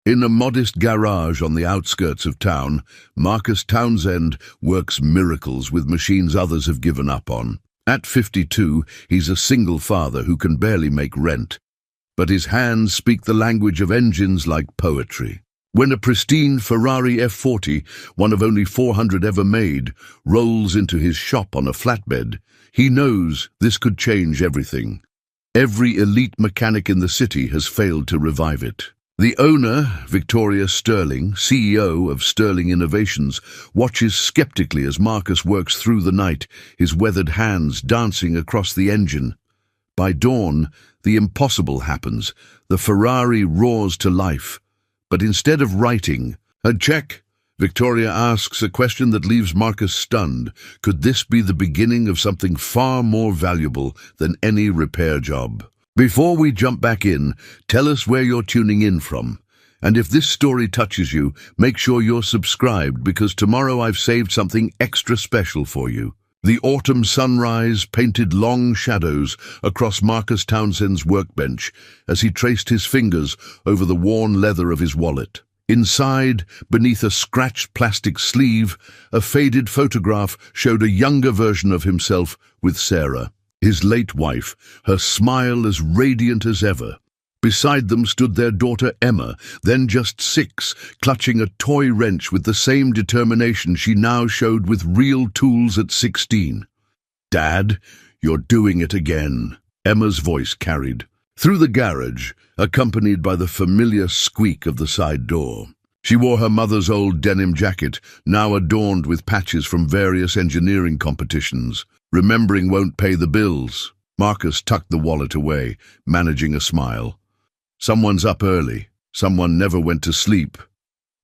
In a modest garage on the outskirts of town, Marcus Townsend works miracles with machines others have given up on. At 52, he's a single father who can barely make rent, but his hands speak the language of engines like poetry. When a pristine Ferrari F40, one of only 400 ever made, rolls into his shop on a flatbed, he knows this could change everything. Every elite mechanic in the city has failed to revive it. The owner, Victoria Sterling, CEO of Sterling Innovations, watches skeptically as Marcus works through the night, his weathered hands dancing across the engine. By dawn, the impossible happens. The Ferrari roars to life. But instead of writing, "A check," Victoria asks a question that leaves Marcus stunned. Could this be the beginning of something far more valuable than any repair job? Before we jump back in, tell us where you're tuning in from. And if this story touches you, make sure you're subscribed, because tomorrow I've saved something extra special for you. The autumn sunrise painted long shadows across Marcus Townsend's workbench as he traced his fingers over the worn leather of his wallet. Inside, beneath a scratched plastic sleeve, a faded photograph showed a younger version of himself with Sarah, his late wife, her smile as radiant as ever. Beside them stood their daughter Emma, then just 6, clutching a toy wrench with the same determination she now showed with real tools at 16. "Dad, you're doing it again," Emma's voice carried through the garage, accompanied by the familiar squeak of the side door. She wore her mother's old denim jacket, now adorned with patches from various engineering competitions. Remembering won't pay the bills. Marcus tucked the wallet away, managing a smile. "Someone's up early. Someone never went to sleep."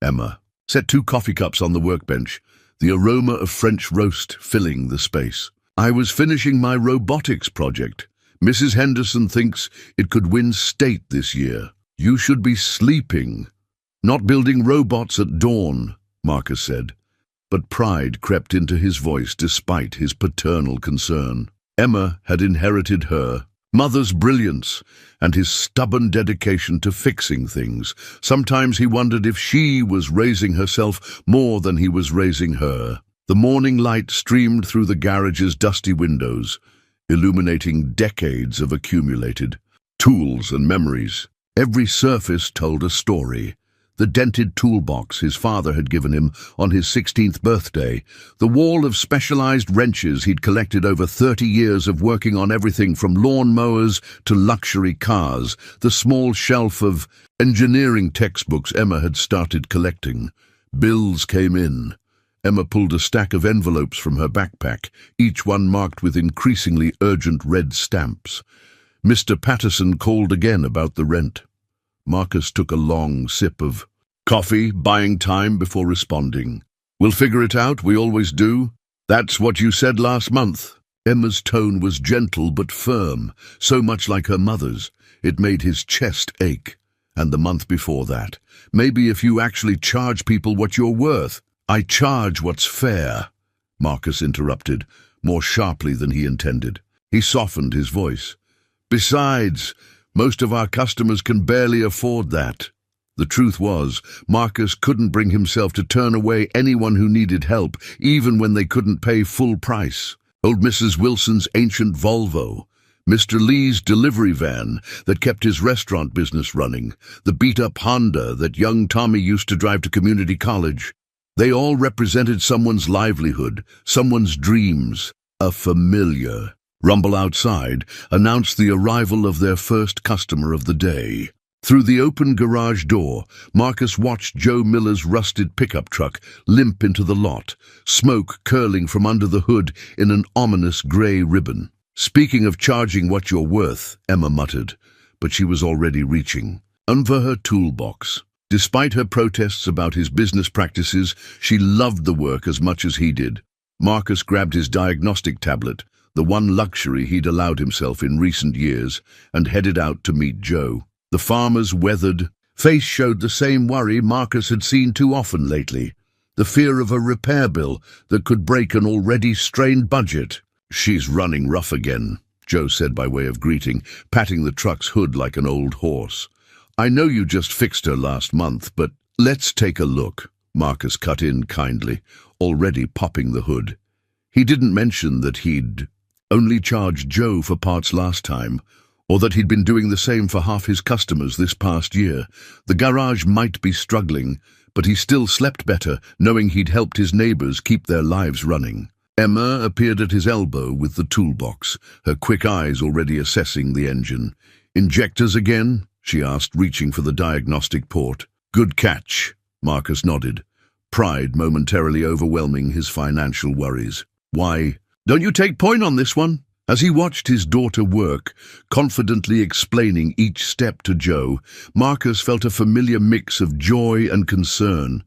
Emma set 2 coffee cups on the workbench, the aroma of French roast filling the space. "I was finishing my robotics project. Mrs. Henderson thinks it could win state this year." "You should be sleeping, not building robots at dawn," Marcus said. But pride crept into his voice despite his paternal concern. Emma had inherited her mother's brilliance and his stubborn dedication to fixing things. Sometimes he wondered if she was raising herself more than he was raising her. The morning light streamed through the garage's dusty windows, illuminating decades of accumulated tools and memories. Every surface told a story. The dented toolbox his father had given him on his 16th birthday, the wall of specialized wrenches he'd collected over 30 years of working on everything from lawn mowers to luxury cars, the small shelf of engineering textbooks Emma had started collecting. Bills came in. Emma pulled a stack of envelopes from her backpack, each one marked with increasingly urgent red stamps. Mr. Patterson called again about the rent. Marcus took a long sip of coffee, buying time before responding. "We'll figure it out, we always do. That's what you said last month." Emma's tone was gentle but firm, so much like her mother's. It made his chest ache. "And the month before that. Maybe if you actually charge people what you're worth." "I charge what's fair," Marcus interrupted, more sharply than he intended. He softened his voice. "Besides, most of our customers can barely afford that." The truth was, Marcus couldn't bring himself to turn away anyone who needed help, even when they couldn't pay full price. Old Mrs. Wilson's ancient Volvo, Mr. Lee's delivery van that kept his restaurant business running, the beat-up Honda that young Tommy used to drive to community college. They all represented someone's livelihood, someone's dreams. A familiar rumble outside announced the arrival of their first customer of the day. Through the open garage door, Marcus watched Joe Miller's rusted pickup truck limp into the lot, smoke curling from under the hood in an ominous grey ribbon. "Speaking of charging what you're worth," Emma muttered, but she was already reaching for her toolbox. Despite her protests about his business practices, she loved the work as much as he did. Marcus grabbed his diagnostic tablet, the one luxury he'd allowed himself in recent years, and headed out to meet Joe. The farmer's weathered face showed the same worry Marcus had seen too often lately, the fear of a repair bill that could break an already strained budget. "She's running rough again," Joe said by way of greeting, patting the truck's hood like an old horse. I know you just fixed her last month, but let's take a look. Marcus cut in kindly, already popping the hood. He didn't mention that he'd only charged Joe for parts last time, or that he'd been doing the same for half his customers this past year. The garage might be struggling, but he still slept better, knowing he'd helped his neighbors keep their lives running. Emma appeared at his elbow with the toolbox, her quick eyes already assessing the engine. "Injectors again?" she asked, reaching for the diagnostic port. "Good catch," Marcus nodded, pride momentarily overwhelming his financial worries. "Why, don't you take point on this one?" As he watched his daughter work, confidently explaining each step to Joe, Marcus felt a familiar mix of joy and concern.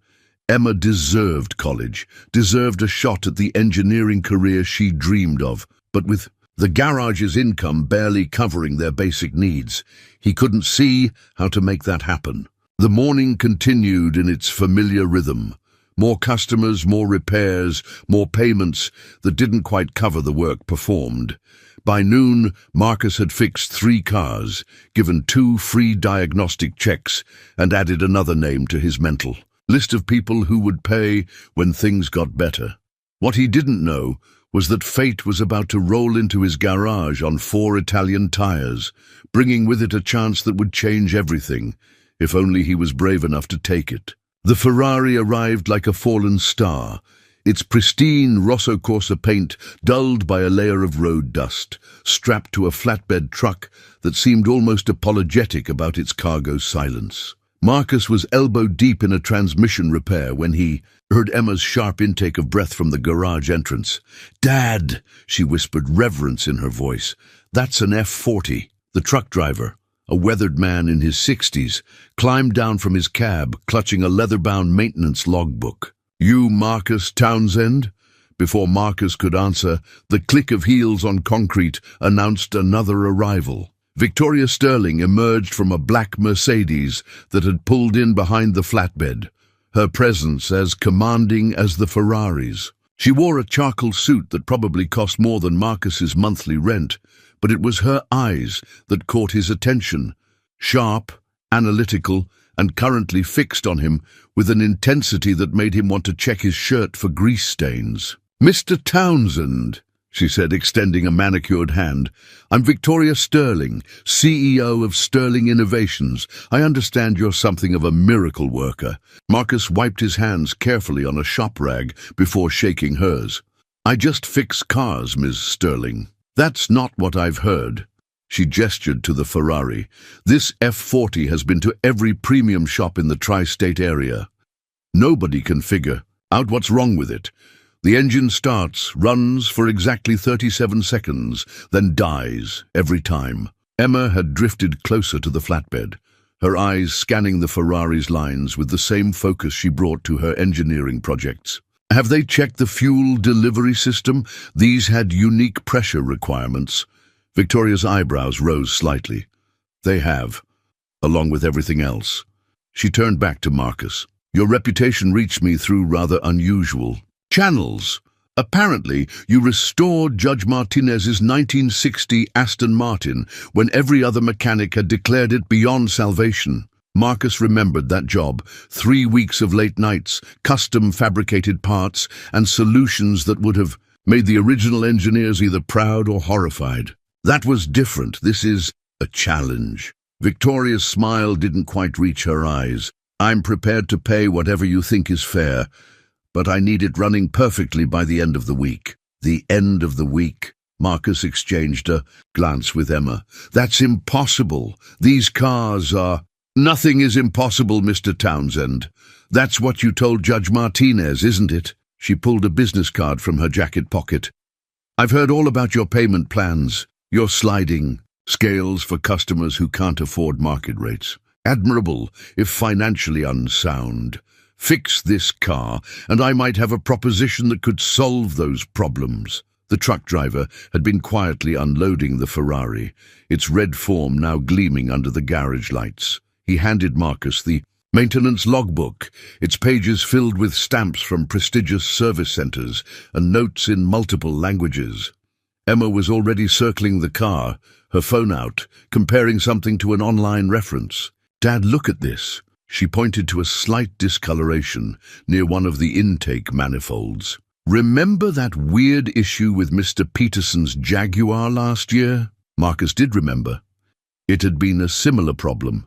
Emma deserved college, deserved a shot at the engineering career she dreamed of, but with the garage's income barely covering their basic needs, he couldn't see how to make that happen. The morning continued in its familiar rhythm. More customers, more repairs, more payments that didn't quite cover the work performed. By noon, Marcus had fixed 3 cars, given 2 free diagnostic checks, and added another name to his mental list of people who would pay when things got better. What he didn't know was that fate was about to roll into his garage on 4 Italian tires, bringing with it a chance that would change everything, if only he was brave enough to take it. The Ferrari arrived like a fallen star, its pristine Rosso Corsa paint dulled by a layer of road dust, strapped to a flatbed truck that seemed almost apologetic about its cargo silence. Marcus was elbow-deep in a transmission repair when he heard Emma's sharp intake of breath from the garage entrance. "Dad," she whispered, reverence in her voice. "That's an F40." The truck driver, a weathered man in his 60s, climbed down from his cab, clutching a leather-bound maintenance logbook. "You Marcus Townsend?" Before Marcus could answer, the click of heels on concrete announced another arrival. Victoria Sterling emerged from a black Mercedes that had pulled in behind the flatbed, her presence as commanding as the Ferrari's. She wore a charcoal suit that probably cost more than Marcus's monthly rent, but it was her eyes that caught his attention, sharp, analytical, and currently fixed on him with an intensity that made him want to check his shirt for grease stains. "Mr. Townsend," she said, extending a manicured hand. "I'm Victoria Sterling, CEO of Sterling Innovations. I understand you're something of a miracle worker." Marcus wiped his hands carefully on a shop rag before shaking hers. "I just fix cars, Ms. Sterling." "That's not what I've heard." She gestured to the Ferrari. "This F40 has been to every premium shop in the tri-state area. Nobody can figure out what's wrong with it. The engine starts, runs for exactly 37 seconds, then dies every time." Emma had drifted closer to the flatbed, her eyes scanning the Ferrari's lines with the same focus she brought to her engineering projects. "Have they checked the fuel delivery system? These had unique pressure requirements." Victoria's eyebrows rose slightly. "They have, along with everything else." She turned back to Marcus. "Your reputation reached me through rather unusual channels. Apparently, you restored Judge Martinez's 1960 Aston Martin when every other mechanic had declared it beyond salvation." Marcus remembered that job, 3 weeks of late nights, custom-fabricated parts, and solutions that would have made the original engineers either proud or horrified. "That was different. This is a challenge." Victoria's smile didn't quite reach her eyes. "I'm prepared to pay whatever you think is fair, but I need it running perfectly by the end of the week." "The end of the week?" Marcus exchanged a glance with Emma. "That's impossible. These cars are—" "Nothing is impossible, Mr. Townsend. That's what you told Judge Martinez, isn't it?" She pulled a business card from her jacket pocket. "I've heard all about your payment plans, your sliding scales for customers who can't afford market rates. Admirable, if financially unsound. Fix this car, and I might have a proposition that could solve those problems." The truck driver had been quietly unloading the Ferrari, its red form now gleaming under the garage lights. He handed Marcus the maintenance logbook, its pages filled with stamps from prestigious service centers and notes in multiple languages. Emma was already circling the car, her phone out, comparing something to an online reference. "Dad, look at this." She pointed to a slight discoloration near one of the intake manifolds. "Remember that weird issue with Mr. Peterson's Jaguar last year?" Marcus did remember. It had been a similar problem,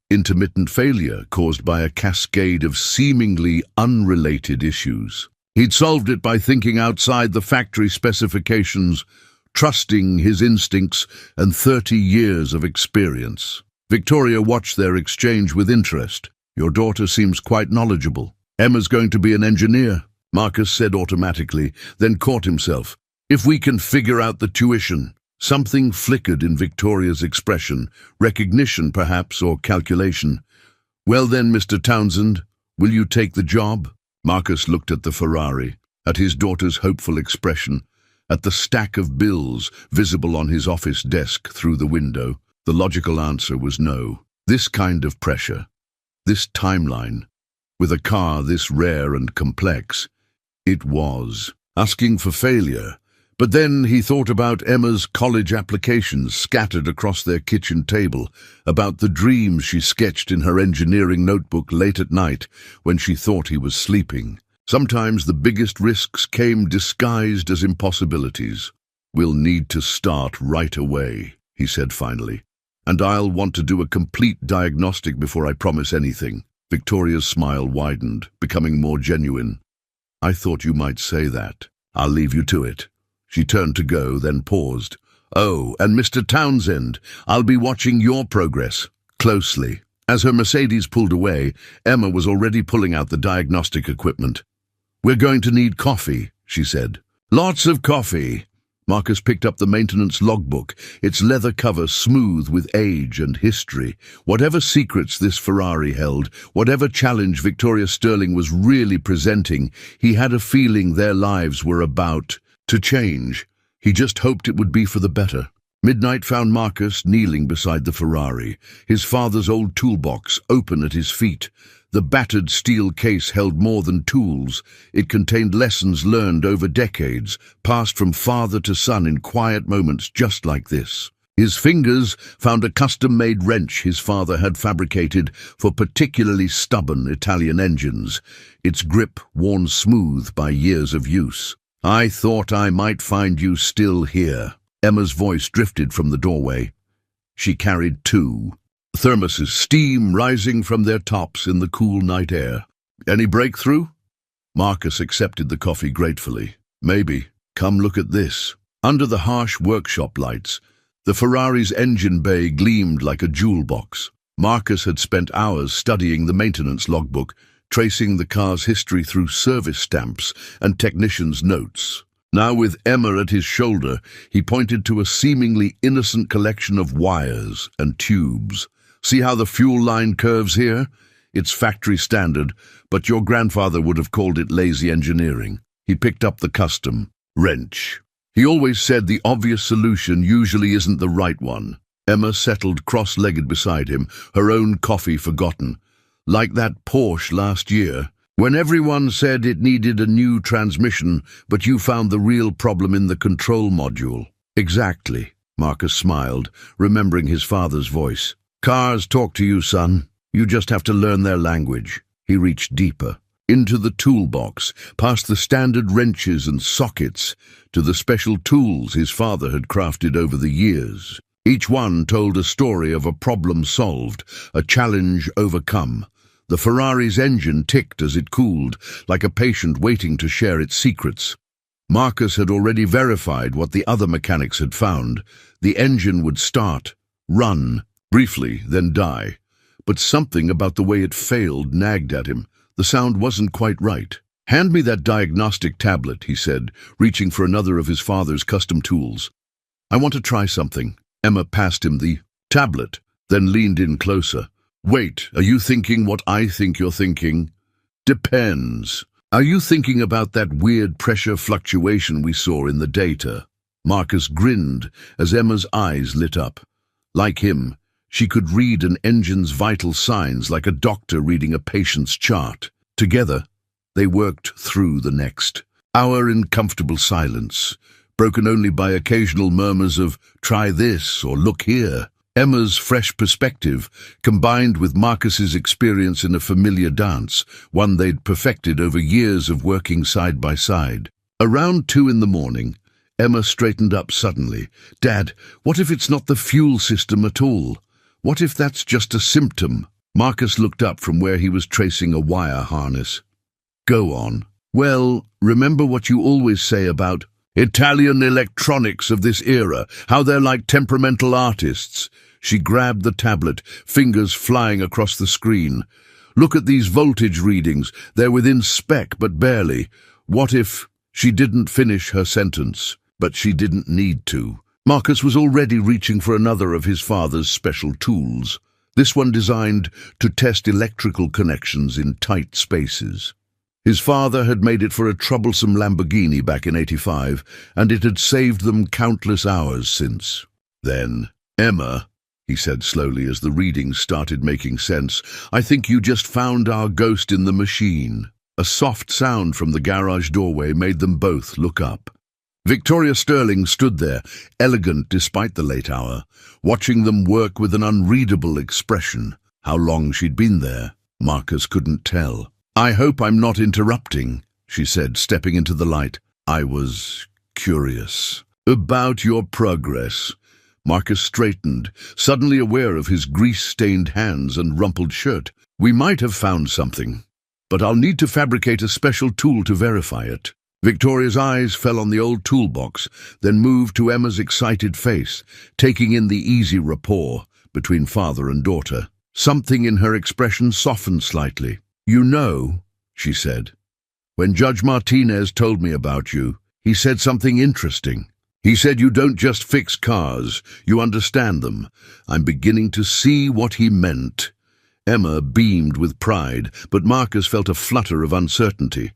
intermittent failure caused by a cascade of seemingly unrelated issues. He'd solved it by thinking outside the factory specifications, trusting his instincts and 30 years of experience. Victoria watched their exchange with interest. "Your daughter seems quite knowledgeable." "Emma's going to be an engineer," Marcus said automatically, then caught himself. "If we can figure out the tuition." Something flickered in Victoria's expression, recognition perhaps, or calculation. "Well then, Mr. Townsend, will you take the job?" Marcus looked at the Ferrari, at his daughter's hopeful expression, at the stack of bills visible on his office desk through the window. The logical answer was no. This kind of pressure, this timeline, with a car this rare and complex, it was asking for failure. But then he thought about Emma's college applications scattered across their kitchen table, about the dreams she sketched in her engineering notebook late at night when she thought he was sleeping. Sometimes the biggest risks came disguised as impossibilities. "We'll need to start right away," he said finally. "And I'll want to do a complete diagnostic before I promise anything." Victoria's smile widened, becoming more genuine. "I thought you might say that. I'll leave you to it." She turned to go, then paused. "Oh, and Mr. Townsend, I'll be watching your progress closely." As her Mercedes pulled away, Emma was already pulling out the diagnostic equipment. "We're going to need coffee," she said. "Lots of coffee." Marcus picked up the maintenance logbook, its leather cover smooth with age and history. Whatever secrets this Ferrari held, whatever challenge Victoria Sterling was really presenting, he had a feeling their lives were about to change. He just hoped it would be for the better. Midnight found Marcus kneeling beside the Ferrari, his father's old toolbox open at his feet. The battered steel case held more than tools. It contained lessons learned over decades, passed from father to son in quiet moments just like this. His fingers found a custom-made wrench his father had fabricated for particularly stubborn Italian engines, its grip worn smooth by years of use. "I thought I might find you still here." Emma's voice drifted from the doorway. She carried two thermoses, steam rising from their tops in the cool night air. "Any breakthrough?" Marcus accepted the coffee gratefully. "Maybe. Come look at this." Under the harsh workshop lights, the Ferrari's engine bay gleamed like a jewel box. Marcus had spent hours studying the maintenance logbook, tracing the car's history through service stamps and technicians' notes. Now, with Emma at his shoulder, he pointed to a seemingly innocent collection of wires and tubes. "See how the fuel line curves here? It's factory standard, but your grandfather would have called it lazy engineering." He picked up the custom wrench. He always said the obvious solution usually isn't the right one. Emma settled cross-legged beside him, her own coffee forgotten. "Like that Porsche last year, when everyone said it needed a new transmission, but you found the real problem in the control module." "Exactly," Marcus smiled, remembering his father's voice. "Cars talk to you, son. You just have to learn their language." He reached deeper, into the toolbox, past the standard wrenches and sockets, to the special tools his father had crafted over the years. Each one told a story of a problem solved, a challenge overcome. The Ferrari's engine ticked as it cooled, like a patient waiting to share its secrets. Marcus had already verified what the other mechanics had found. The engine would start, run, briefly, then die. But something about the way it failed nagged at him. The sound wasn't quite right. "Hand me that diagnostic tablet," he said, reaching for another of his father's custom tools. "I want to try something." Emma passed him the tablet, then leaned in closer. "Wait, are you thinking what I think you're thinking?" "Depends. Are you thinking about that weird pressure fluctuation we saw in the data?" Marcus grinned as Emma's eyes lit up. Like him, she could read an engine's vital signs like a doctor reading a patient's chart. Together, they worked through the next hour in comfortable silence, broken only by occasional murmurs of "try this" or "look here." Emma's fresh perspective, combined with Marcus's experience in a familiar dance, one they'd perfected over years of working side by side. Around 2 in the morning, Emma straightened up suddenly. "Dad, what if it's not the fuel system at all? What if that's just a symptom?" Marcus looked up from where he was tracing a wire harness. "Go on." "Well, remember what you always say about Italian electronics of this era, how they're like temperamental artists." She grabbed the tablet, fingers flying across the screen. "Look at these voltage readings. They're within spec, but barely. What if—" She didn't finish her sentence, but she didn't need to. Marcus was already reaching for another of his father's special tools, this one designed to test electrical connections in tight spaces. His father had made it for a troublesome Lamborghini back in '85, and it had saved them countless hours since. "Then, Emma," he said slowly as the readings started making sense, "I think you just found our ghost in the machine." A soft sound from the garage doorway made them both look up. Victoria Sterling stood there, elegant despite the late hour, watching them work with an unreadable expression. How long she'd been there, Marcus couldn't tell. "I hope I'm not interrupting," she said, stepping into the light. "I was curious about your progress." Marcus straightened, suddenly aware of his grease-stained hands and rumpled shirt. "We might have found something, but I'll need to fabricate a special tool to verify it." Victoria's eyes fell on the old toolbox, then moved to Emma's excited face, taking in the easy rapport between father and daughter. Something in her expression softened slightly. "You know," she said, "when Judge Martinez told me about you, he said something interesting. He said you don't just fix cars, you understand them. I'm beginning to see what he meant." Emma beamed with pride, but Marcus felt a flutter of uncertainty.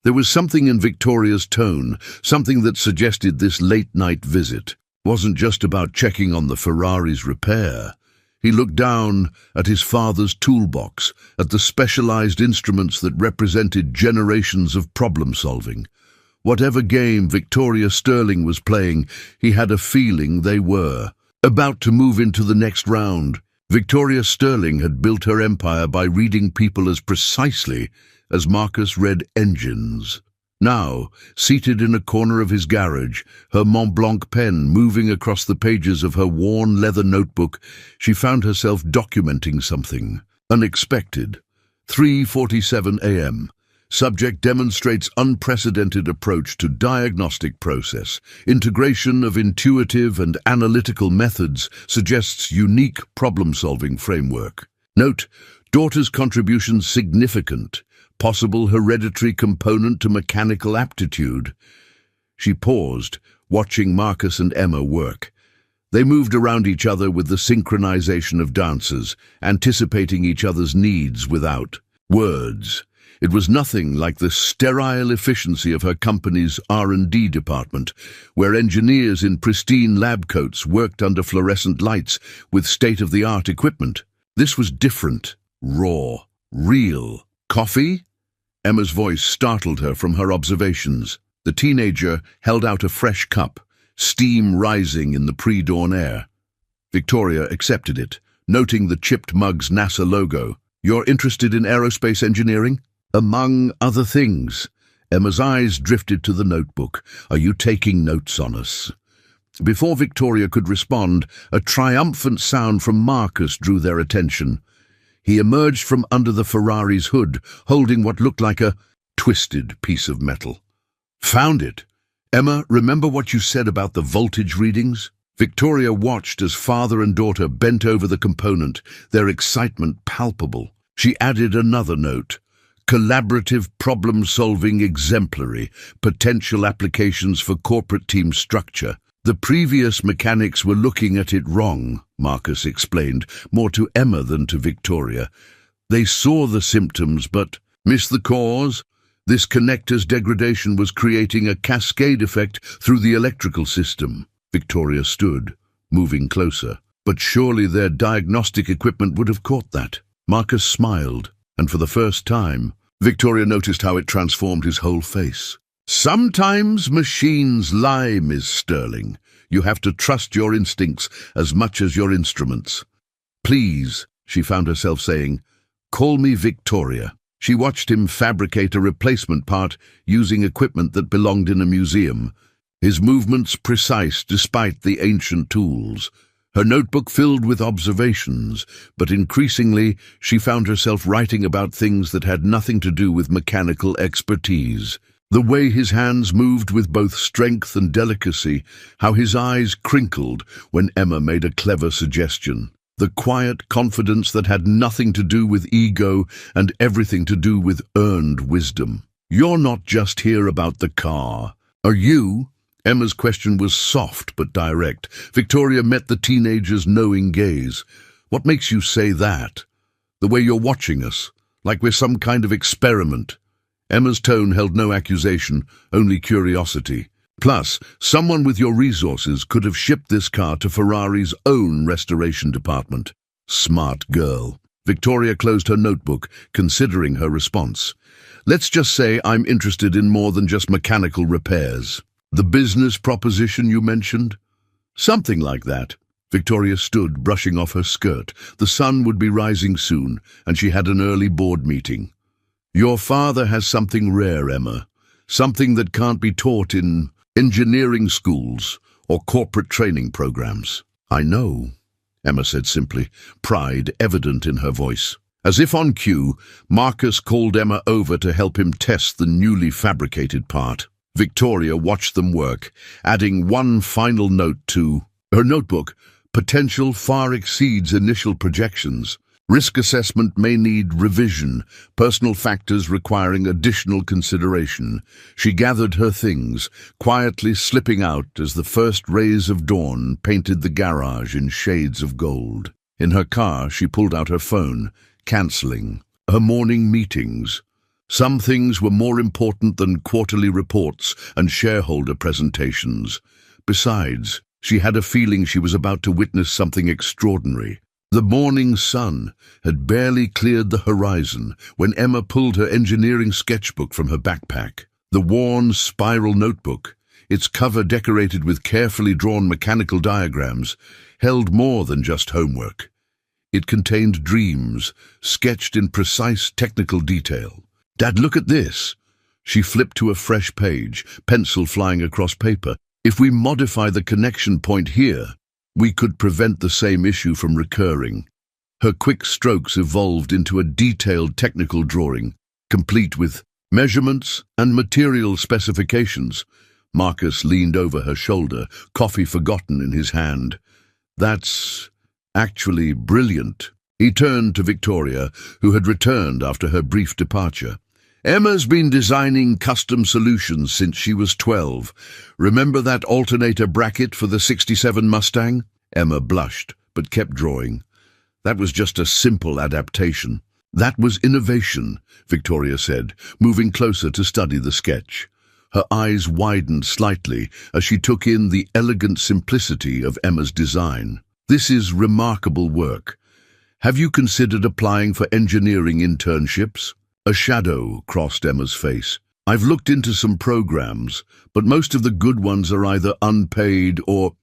There was something in Victoria's tone, something that suggested this late-night visit wasn't just about checking on the Ferrari's repair. He looked down at his father's toolbox, at the specialized instruments that represented generations of problem-solving. Whatever game Victoria Sterling was playing, he had a feeling they were about to move into the next round. Victoria Sterling had built her empire by reading people as precisely as Marcus read engines. Now, seated in a corner of his garage, her Mont Blanc pen moving across the pages of her worn leather notebook, she found herself documenting something unexpected. 3:47 a.m. Subject demonstrates unprecedented approach to diagnostic process. Integration of intuitive and analytical methods suggests unique problem-solving framework. Note, daughter's contribution significant. Possible hereditary component to mechanical aptitude. She paused, watching Marcus and Emma work. They moved around each other with the synchronization of dancers, anticipating each other's needs without words. It was nothing like the sterile efficiency of her company's R&D department, where engineers in pristine lab coats worked under fluorescent lights with state-of-the-art equipment. This was different, raw, real. "Coffee?" Emma's voice startled her from her observations. The teenager held out a fresh cup, steam rising in the pre-dawn air. Victoria accepted it, noting the chipped mug's NASA logo. "You're interested in aerospace engineering?" "Among other things." Emma's eyes drifted to the notebook. "Are you taking notes on us?" Before Victoria could respond, a triumphant sound from Marcus drew their attention. He emerged from under the Ferrari's hood, holding what looked like a twisted piece of metal. "Found it! Emma, remember what you said about the voltage readings?" Victoria watched as father and daughter bent over the component, their excitement palpable. She added another note. "Collaborative problem-solving exemplary, potential applications for corporate team structure." The previous mechanics were looking at it wrong, Marcus explained, more to Emma than to Victoria. They saw the symptoms, but missed the cause. This connector's degradation was creating a cascade effect through the electrical system. Victoria stood, moving closer. But surely their diagnostic equipment would have caught that. Marcus smiled, and for the first time, Victoria noticed how it transformed his whole face. "Sometimes machines lie, Miss Sterling. You have to trust your instincts as much as your instruments. Please, she found herself saying, call me Victoria. She watched him fabricate a replacement part using equipment that belonged in a museum, his movements precise despite the ancient tools. Her notebook filled with observations, but increasingly she found herself writing about things that had nothing to do with mechanical expertise. The way his hands moved with both strength and delicacy, how his eyes crinkled when Emma made a clever suggestion. The quiet confidence that had nothing to do with ego and everything to do with earned wisdom. You're not just here about the car, are you? Emma's question was soft but direct. Victoria met the teenager's knowing gaze. What makes you say that? The way you're watching us, like we're some kind of experiment. Emma's tone held no accusation, only curiosity. Plus, someone with your resources could have shipped this car to Ferrari's own restoration department. Smart girl. Victoria closed her notebook, considering her response. Let's just say I'm interested in more than just mechanical repairs. The business proposition you mentioned? Something like that. Victoria stood, brushing off her skirt. The sun would be rising soon, and she had an early board meeting. Your father has something rare, Emma. Something that can't be taught in engineering schools or corporate training programs. I know, Emma said simply, pride evident in her voice. As if on cue, Marcus called Emma over to help him test the newly fabricated part. Victoria watched them work, adding one final note to her notebook. Potential far exceeds initial projections. Risk assessment may need revision, personal factors requiring additional consideration. She gathered her things, quietly slipping out as the first rays of dawn painted the garage in shades of gold. In her car, she pulled out her phone, cancelling her morning meetings. Some things were more important than quarterly reports and shareholder presentations. Besides, she had a feeling she was about to witness something extraordinary. The morning sun had barely cleared the horizon when Emma pulled her engineering sketchbook from her backpack. The worn spiral notebook, its cover decorated with carefully drawn mechanical diagrams, held more than just homework. It contained dreams, sketched in precise technical detail. Dad, look at this. She flipped to a fresh page, pencil flying across paper. If we modify the connection point here, we could prevent the same issue from recurring. Her quick strokes evolved into a detailed technical drawing, complete with measurements and material specifications. Marcus leaned over her shoulder, coffee forgotten in his hand. That's actually brilliant. He turned to Victoria, who had returned after her brief departure. Emma's been designing custom solutions since she was 12. Remember that alternator bracket for the '67 Mustang? Emma blushed, but kept drawing. That was just a simple adaptation. That was innovation, Victoria said, moving closer to study the sketch. Her eyes widened slightly as she took in the elegant simplicity of Emma's design. This is remarkable work. Have you considered applying for engineering internships? A shadow crossed Emma's face. I've looked into some programs, but most of the good ones are either unpaid or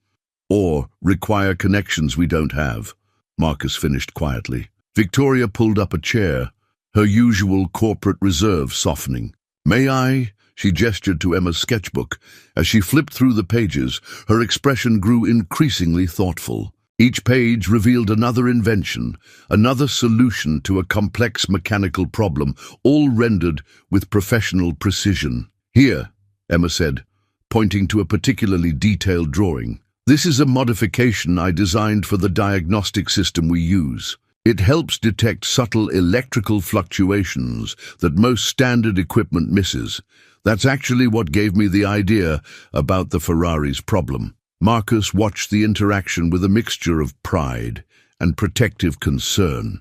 require connections we don't have. Marcus finished quietly. Victoria pulled up a chair, her usual corporate reserve softening. May I? She gestured to Emma's sketchbook. As she flipped through the pages, her expression grew increasingly thoughtful. Each page revealed another invention, another solution to a complex mechanical problem, all rendered with professional precision. Here, Emma said, pointing to a particularly detailed drawing. This is a modification I designed for the diagnostic system we use. It helps detect subtle electrical fluctuations that most standard equipment misses. That's actually what gave me the idea about the Ferrari's problem. Marcus watched the interaction with a mixture of pride and protective concern.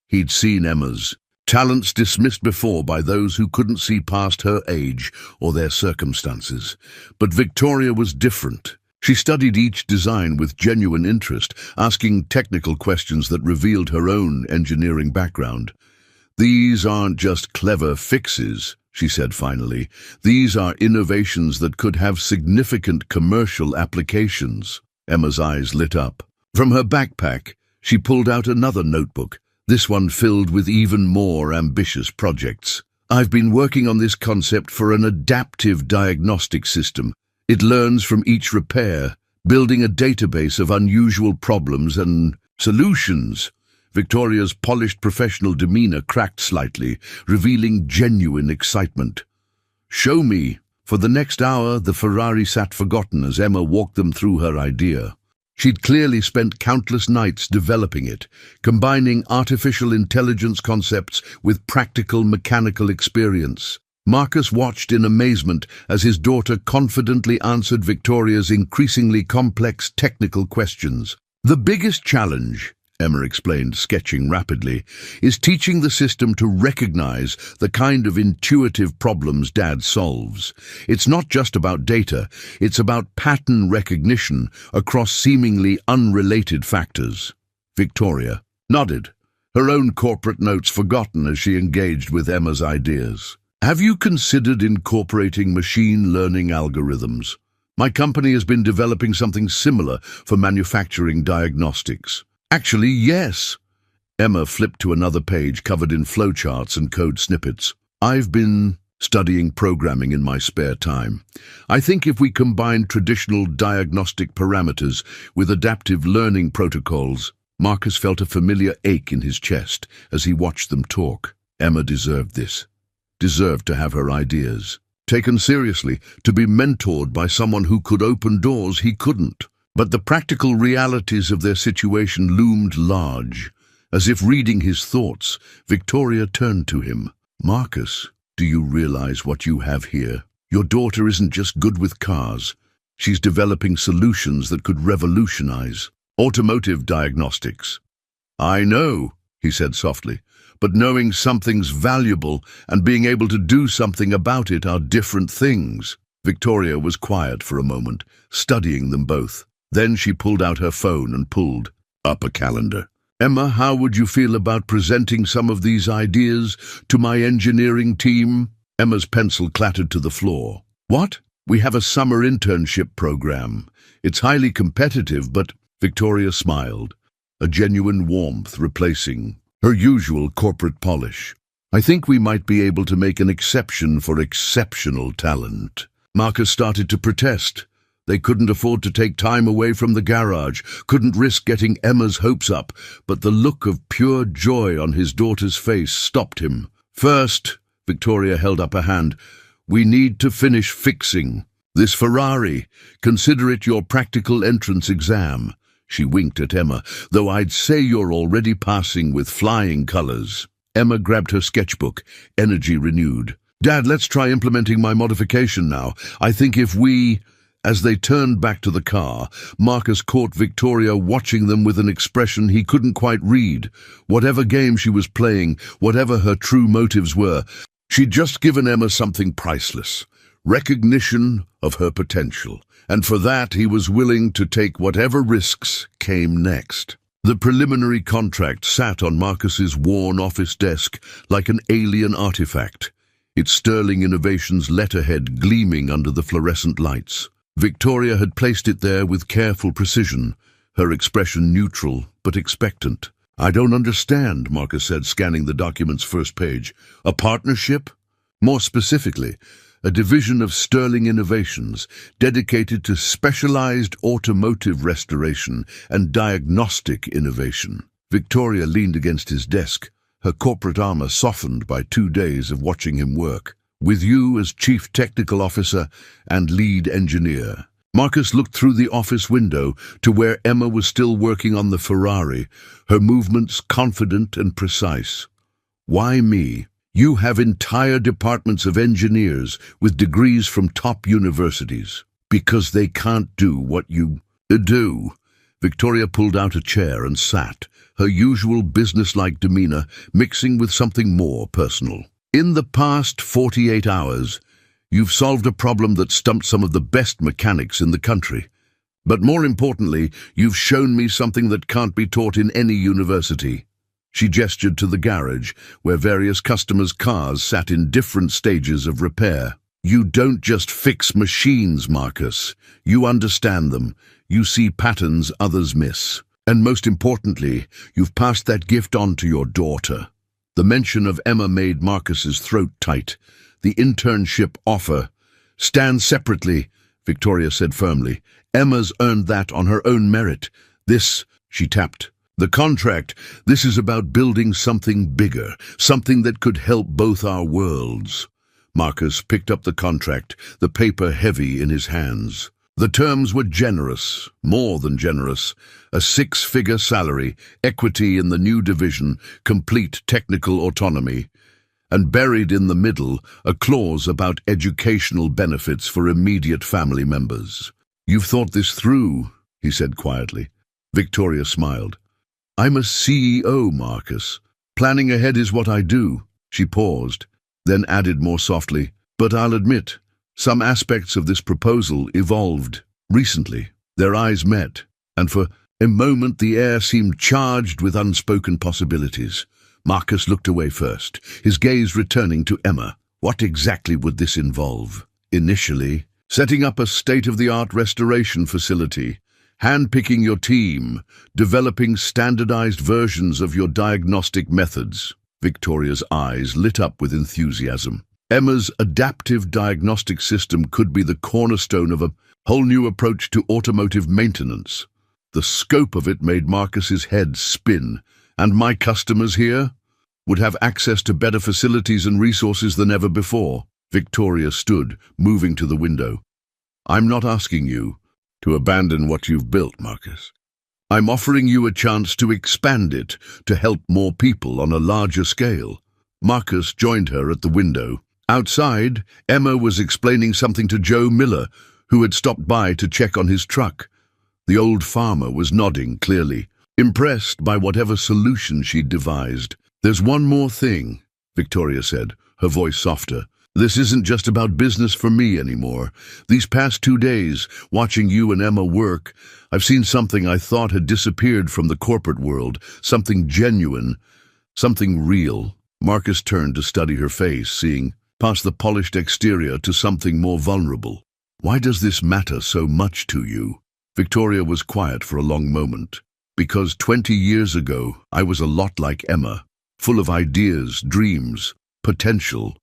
He'd seen Emma's talents dismissed before by those who couldn't see past her age or their circumstances. But Victoria was different. She studied each design with genuine interest, asking technical questions that revealed her own engineering background. These aren't just clever fixes, she said finally. "These are innovations that could have significant commercial applications." Emma's eyes lit up. From her backpack, she pulled out another notebook, this one filled with even more ambitious projects. "I've been working on this concept for an adaptive diagnostic system. It learns from each repair, building a database of unusual problems and solutions." Victoria's polished professional demeanor cracked slightly, revealing genuine excitement. "Show me." For the next hour, the Ferrari sat forgotten as Emma walked them through her idea. She'd clearly spent countless nights developing it, combining artificial intelligence concepts with practical mechanical experience. Marcus watched in amazement as his daughter confidently answered Victoria's increasingly complex technical questions. "The biggest challenge," Emma explained, sketching rapidly, "is teaching the system to recognize the kind of intuitive problems Dad solves. It's not just about data, it's about pattern recognition across seemingly unrelated factors." Victoria nodded, her own corporate notes forgotten as she engaged with Emma's ideas. "Have you considered incorporating machine learning algorithms? My company has been developing something similar for manufacturing diagnostics." "Actually, yes." Emma flipped to another page covered in flowcharts and code snippets. "I've been studying programming in my spare time. I think if we combine traditional diagnostic parameters with adaptive learning protocols." Marcus felt a familiar ache in his chest as he watched them talk. Emma deserved this. Deserved to have her ideas taken seriously, to be mentored by someone who could open doors he couldn't. But the practical realities of their situation loomed large. As if reading his thoughts, Victoria turned to him. "Marcus, do you realize what you have here? Your daughter isn't just good with cars. She's developing solutions that could revolutionize automotive diagnostics." "I know," he said softly, "but knowing something's valuable and being able to do something about it are different things." Victoria was quiet for a moment, studying them both. Then she pulled out her phone and pulled up a calendar. "Emma, how would you feel about presenting some of these ideas to my engineering team?" Emma's pencil clattered to the floor. "What? We have a summer internship program. It's highly competitive, but—" Victoria smiled, a genuine warmth replacing her usual corporate polish. "I think we might be able to make an exception for exceptional talent." Marcus started to protest. They couldn't afford to take time away from the garage, couldn't risk getting Emma's hopes up, but the look of pure joy on his daughter's face stopped him. "First," Victoria held up a hand, "we need to finish fixing this Ferrari. Consider it your practical entrance exam." She winked at Emma, "though I'd say you're already passing with flying colors." Emma grabbed her sketchbook, energy renewed. "Dad, let's try implementing my modification now. I think if we—" As they turned back to the car, Marcus caught Victoria watching them with an expression he couldn't quite read. Whatever game she was playing, whatever her true motives were, she'd just given Emma something priceless, recognition of her potential, and for that he was willing to take whatever risks came next. The preliminary contract sat on Marcus's worn office desk like an alien artifact, its Sterling Innovations letterhead gleaming under the fluorescent lights. Victoria had placed it there with careful precision, her expression neutral but expectant. "I don't understand," Marcus said, scanning the document's first page. "A partnership?" "More specifically, a division of Sterling Innovations dedicated to specialized automotive restoration and diagnostic innovation." Victoria leaned against his desk, her corporate armor softened by 2 days of watching him work. "With you as chief technical officer and lead engineer." Marcus looked through the office window to where Emma was still working on the Ferrari, her movements confident and precise. "Why me? You have entire departments of engineers with degrees from top universities. Because they can't do what you do." Victoria pulled out a chair and sat, her usual businesslike demeanor mixing with something more personal. "In the past 48 hours, you've solved a problem that stumped some of the best mechanics in the country. But more importantly, you've shown me something that can't be taught in any university." She gestured to the garage, where various customers' cars sat in different stages of repair. You don't just fix machines, Marcus. You understand them. You see patterns others miss. And most importantly, you've passed that gift on to your daughter. The mention of Emma made Marcus's throat tight. The internship offer. Stand separately, Victoria said firmly. Emma's earned that on her own merit. This, she tapped. The contract, this is about building something bigger, something that could help both our worlds. Marcus picked up the contract, the paper heavy in his hands. The terms were generous, more than generous. A 6-figure salary, equity in the new division, complete technical autonomy. And buried in the middle, a clause about educational benefits for immediate family members. You've thought this through, he said quietly. Victoria smiled. I'm a CEO, Marcus. Planning ahead is what I do. She paused, then added more softly, but I'll admit, some aspects of this proposal evolved recently. Their eyes met, and for a moment the air seemed charged with unspoken possibilities. Marcus looked away first, his gaze returning to Emma. What exactly would this involve? Initially, setting up a state-of-the-art restoration facility, handpicking your team, developing standardized versions of your diagnostic methods. Victoria's eyes lit up with enthusiasm. Emma's adaptive diagnostic system could be the cornerstone of a whole new approach to automotive maintenance. The scope of it made Marcus's head spin. And my customers here would have access to better facilities and resources than ever before. Victoria stood, moving to the window. I'm not asking you to abandon what you've built, Marcus. I'm offering you a chance to expand it, to help more people on a larger scale. Marcus joined her at the window. Outside, Emma was explaining something to Joe Miller, who had stopped by to check on his truck. The old farmer was nodding clearly, impressed by whatever solution she'd devised. There's one more thing, Victoria said, her voice softer. This isn't just about business for me anymore. These past 2 days, watching you and Emma work, I've seen something I thought had disappeared from the corporate world, something genuine, something real. Marcus turned to study her face, seeing past the polished exterior to something more vulnerable. Why does this matter so much to you? Victoria was quiet for a long moment. Because 20 years ago, I was a lot like Emma, full of ideas, dreams, potential.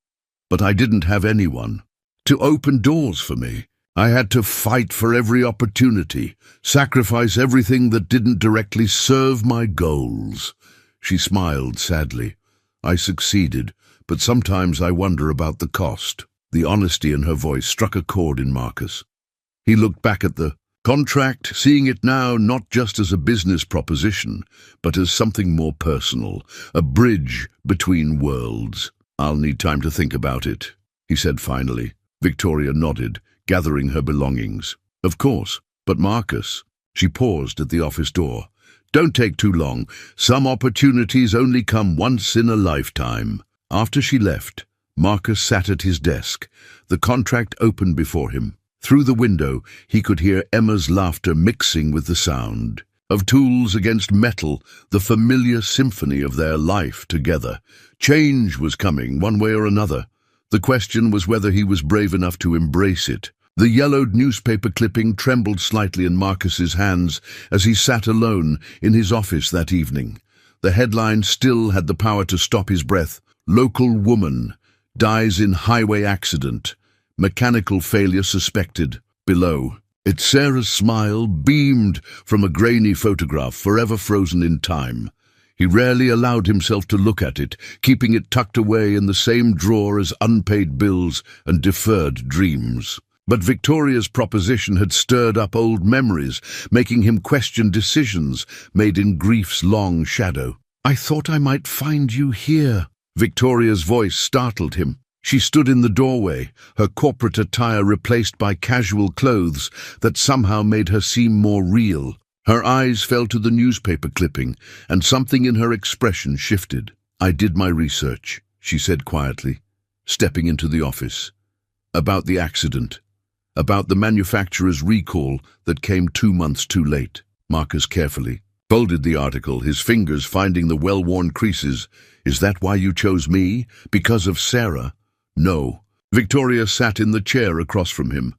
But I didn't have anyone to open doors for me. I had to fight for every opportunity, sacrifice everything that didn't directly serve my goals. She smiled sadly. I succeeded, but sometimes I wonder about the cost. The honesty in her voice struck a chord in Marcus. He looked back at the contract, seeing it now not just as a business proposition, but as something more personal, a bridge between worlds. I'll need time to think about it, he said finally. Victoria nodded, gathering her belongings. Of course, but Marcus. She paused at the office door. Don't take too long. Some opportunities only come once in a lifetime. After she left, Marcus sat at his desk. The contract opened before him. Through the window, he could hear Emma's laughter mixing with the sound of tools against metal, the familiar symphony of their life together. Change was coming, one way or another. The question was whether he was brave enough to embrace it. The yellowed newspaper clipping trembled slightly in Marcus's hands as he sat alone in his office that evening. The headline still had the power to stop his breath. Local woman dies in highway accident. Mechanical failure suspected. Below, Sarah's smile beamed from a grainy photograph forever frozen in time. He rarely allowed himself to look at it, keeping it tucked away in the same drawer as unpaid bills and deferred dreams. But Victoria's proposition had stirred up old memories, making him question decisions made in grief's long shadow. I thought I might find you here. Victoria's voice startled him. She stood in the doorway, her corporate attire replaced by casual clothes that somehow made her seem more real. Her eyes fell to the newspaper clipping, and something in her expression shifted. I did my research, she said quietly, stepping into the office. About the accident. About the manufacturer's recall that came 2 months too late. Marcus carefully. folded the article, his fingers finding the well-worn creases. "Is that why you chose me? Because of Sarah?" "No." Victoria sat in the chair across from him.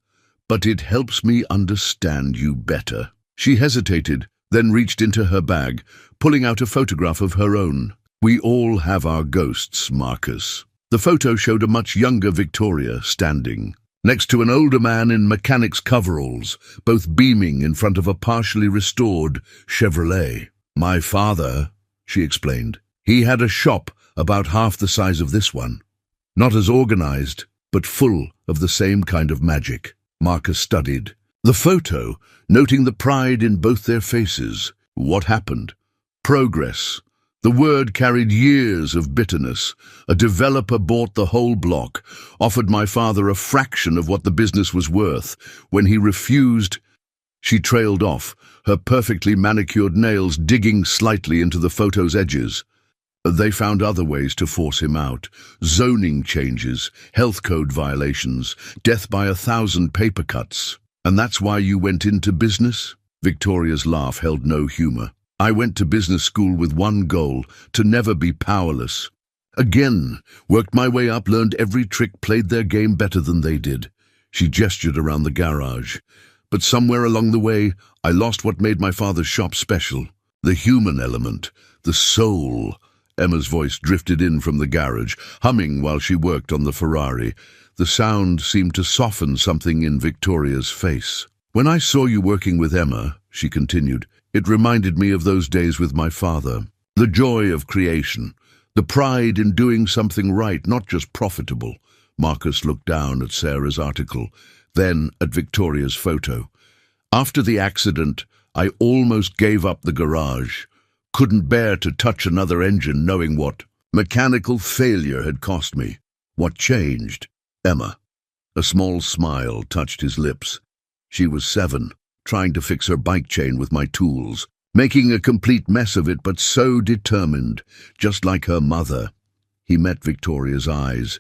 "But it helps me understand you better." She hesitated, then reached into her bag, pulling out a photograph of her own. "We all have our ghosts, Marcus." The photo showed a much younger Victoria standing next to an older man in mechanic's coveralls, both beaming in front of a partially restored Chevrolet. "My father," she explained. "He had a shop about half the size of this one. Not as organized, but full of the same kind of magic." Marcus studied the photo, noting the pride in both their faces. What happened? Progress. The word carried years of bitterness. A developer bought the whole block, offered my father a fraction of what the business was worth. When he refused, she trailed off, her perfectly manicured nails digging slightly into the photo's edges. They found other ways to force him out. Zoning changes, health code violations, death by 1,000 paper cuts. "And that's why you went into business?" Victoria's laugh held no humor. "I went to business school with one goal, to never be powerless. Again, worked my way up, learned every trick, played their game better than they did." She gestured around the garage. "But somewhere along the way, I lost what made my father's shop special. The human element, the soul." Emma's voice drifted in from the garage, humming while she worked on the Ferrari. The sound seemed to soften something in Victoria's face. "When I saw you working with Emma," she continued, "it reminded me of those days with my father. The joy of creation, the pride in doing something right, not just profitable." Marcus looked down at Sarah's article, then at Victoria's photo. "After the accident, I almost gave up the garage. Couldn't bear to touch another engine, knowing what mechanical failure had cost me." "What changed?" "Emma." A small smile touched his lips. "She was 7, trying to fix her bike chain with my tools, making a complete mess of it, but so determined, just like her mother." He met Victoria's eyes.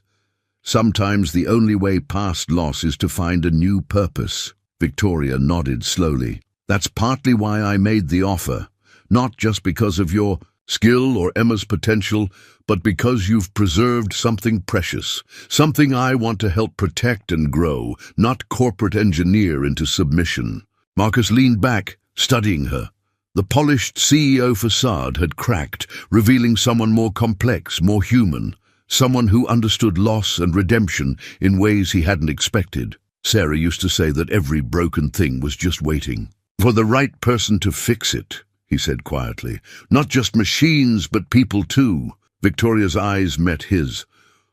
"Sometimes the only way past loss is to find a new purpose." Victoria nodded slowly. "That's partly why I made the offer. Not just because of your skill or Emma's potential, but because you've preserved something precious, something I want to help protect and grow, not corporate engineer into submission." Marcus leaned back, studying her. The polished CEO facade had cracked, revealing someone more complex, more human, someone who understood loss and redemption in ways he hadn't expected. Sarah used to say that every broken thing was just waiting for the right person to fix it, he said quietly. "Not just machines, but people too." Victoria's eyes met his,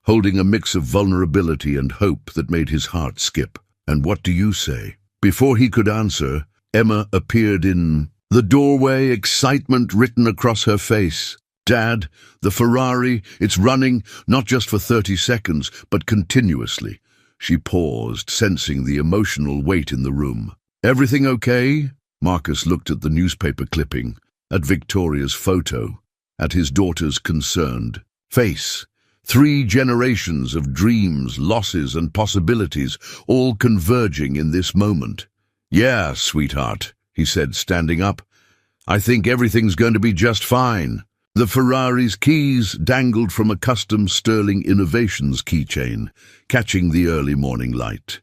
holding a mix of vulnerability and hope that made his heart skip. "And what do you say?" Before he could answer, Emma appeared in the doorway, excitement written across her face. "Dad, the Ferrari, it's running, not just for 30 seconds, but continuously." She paused, sensing the emotional weight in the room. "Everything okay?" Marcus looked at the newspaper clipping, at Victoria's photo, at his daughter's concerned face. 3 generations of dreams, losses, and possibilities, all converging in this moment. "Yeah, sweetheart," he said, standing up. "I think everything's going to be just fine." The Ferrari's keys dangled from a custom Sterling Innovations keychain, catching the early morning light.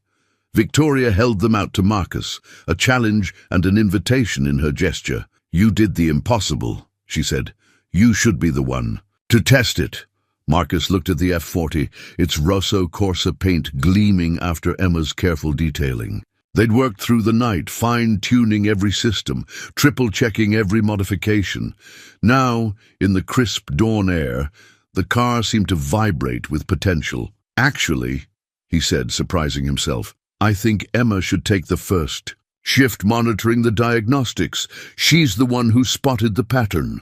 Victoria held them out to Marcus, a challenge and an invitation in her gesture. "You did the impossible," she said. "You should be the one to test it." Marcus looked at the F40, its Rosso Corsa paint gleaming after Emma's careful detailing. They'd worked through the night, fine-tuning every system, triple-checking every modification. Now, in the crisp dawn air, the car seemed to vibrate with potential. "Actually," he said, surprising himself, "I think Emma should take the first shift monitoring the diagnostics. She's the one who spotted the pattern."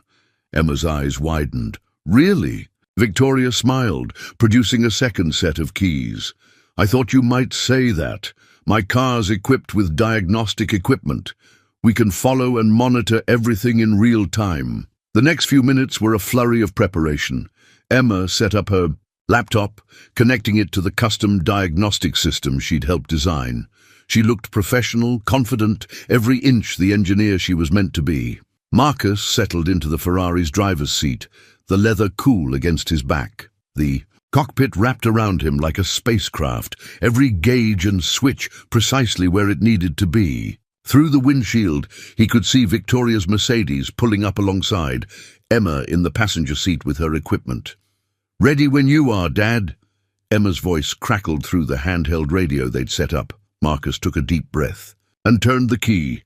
Emma's eyes widened. "Really?" Victoria smiled, producing a second set of keys. "I thought you might say that. My car's equipped with diagnostic equipment. We can follow and monitor everything in real time." The next few minutes were a flurry of preparation. Emma set up her laptop, connecting it to the custom diagnostic system she'd helped design. She looked professional, confident, every inch the engineer she was meant to be. Marcus settled into the Ferrari's driver's seat, the leather cool against his back. The cockpit wrapped around him like a spacecraft, every gauge and switch precisely where it needed to be. Through the windshield, he could see Victoria's Mercedes pulling up alongside, Emma in the passenger seat with her equipment. "Ready when you are, Dad." Emma's voice crackled through the handheld radio they'd set up. Marcus took a deep breath and turned the key.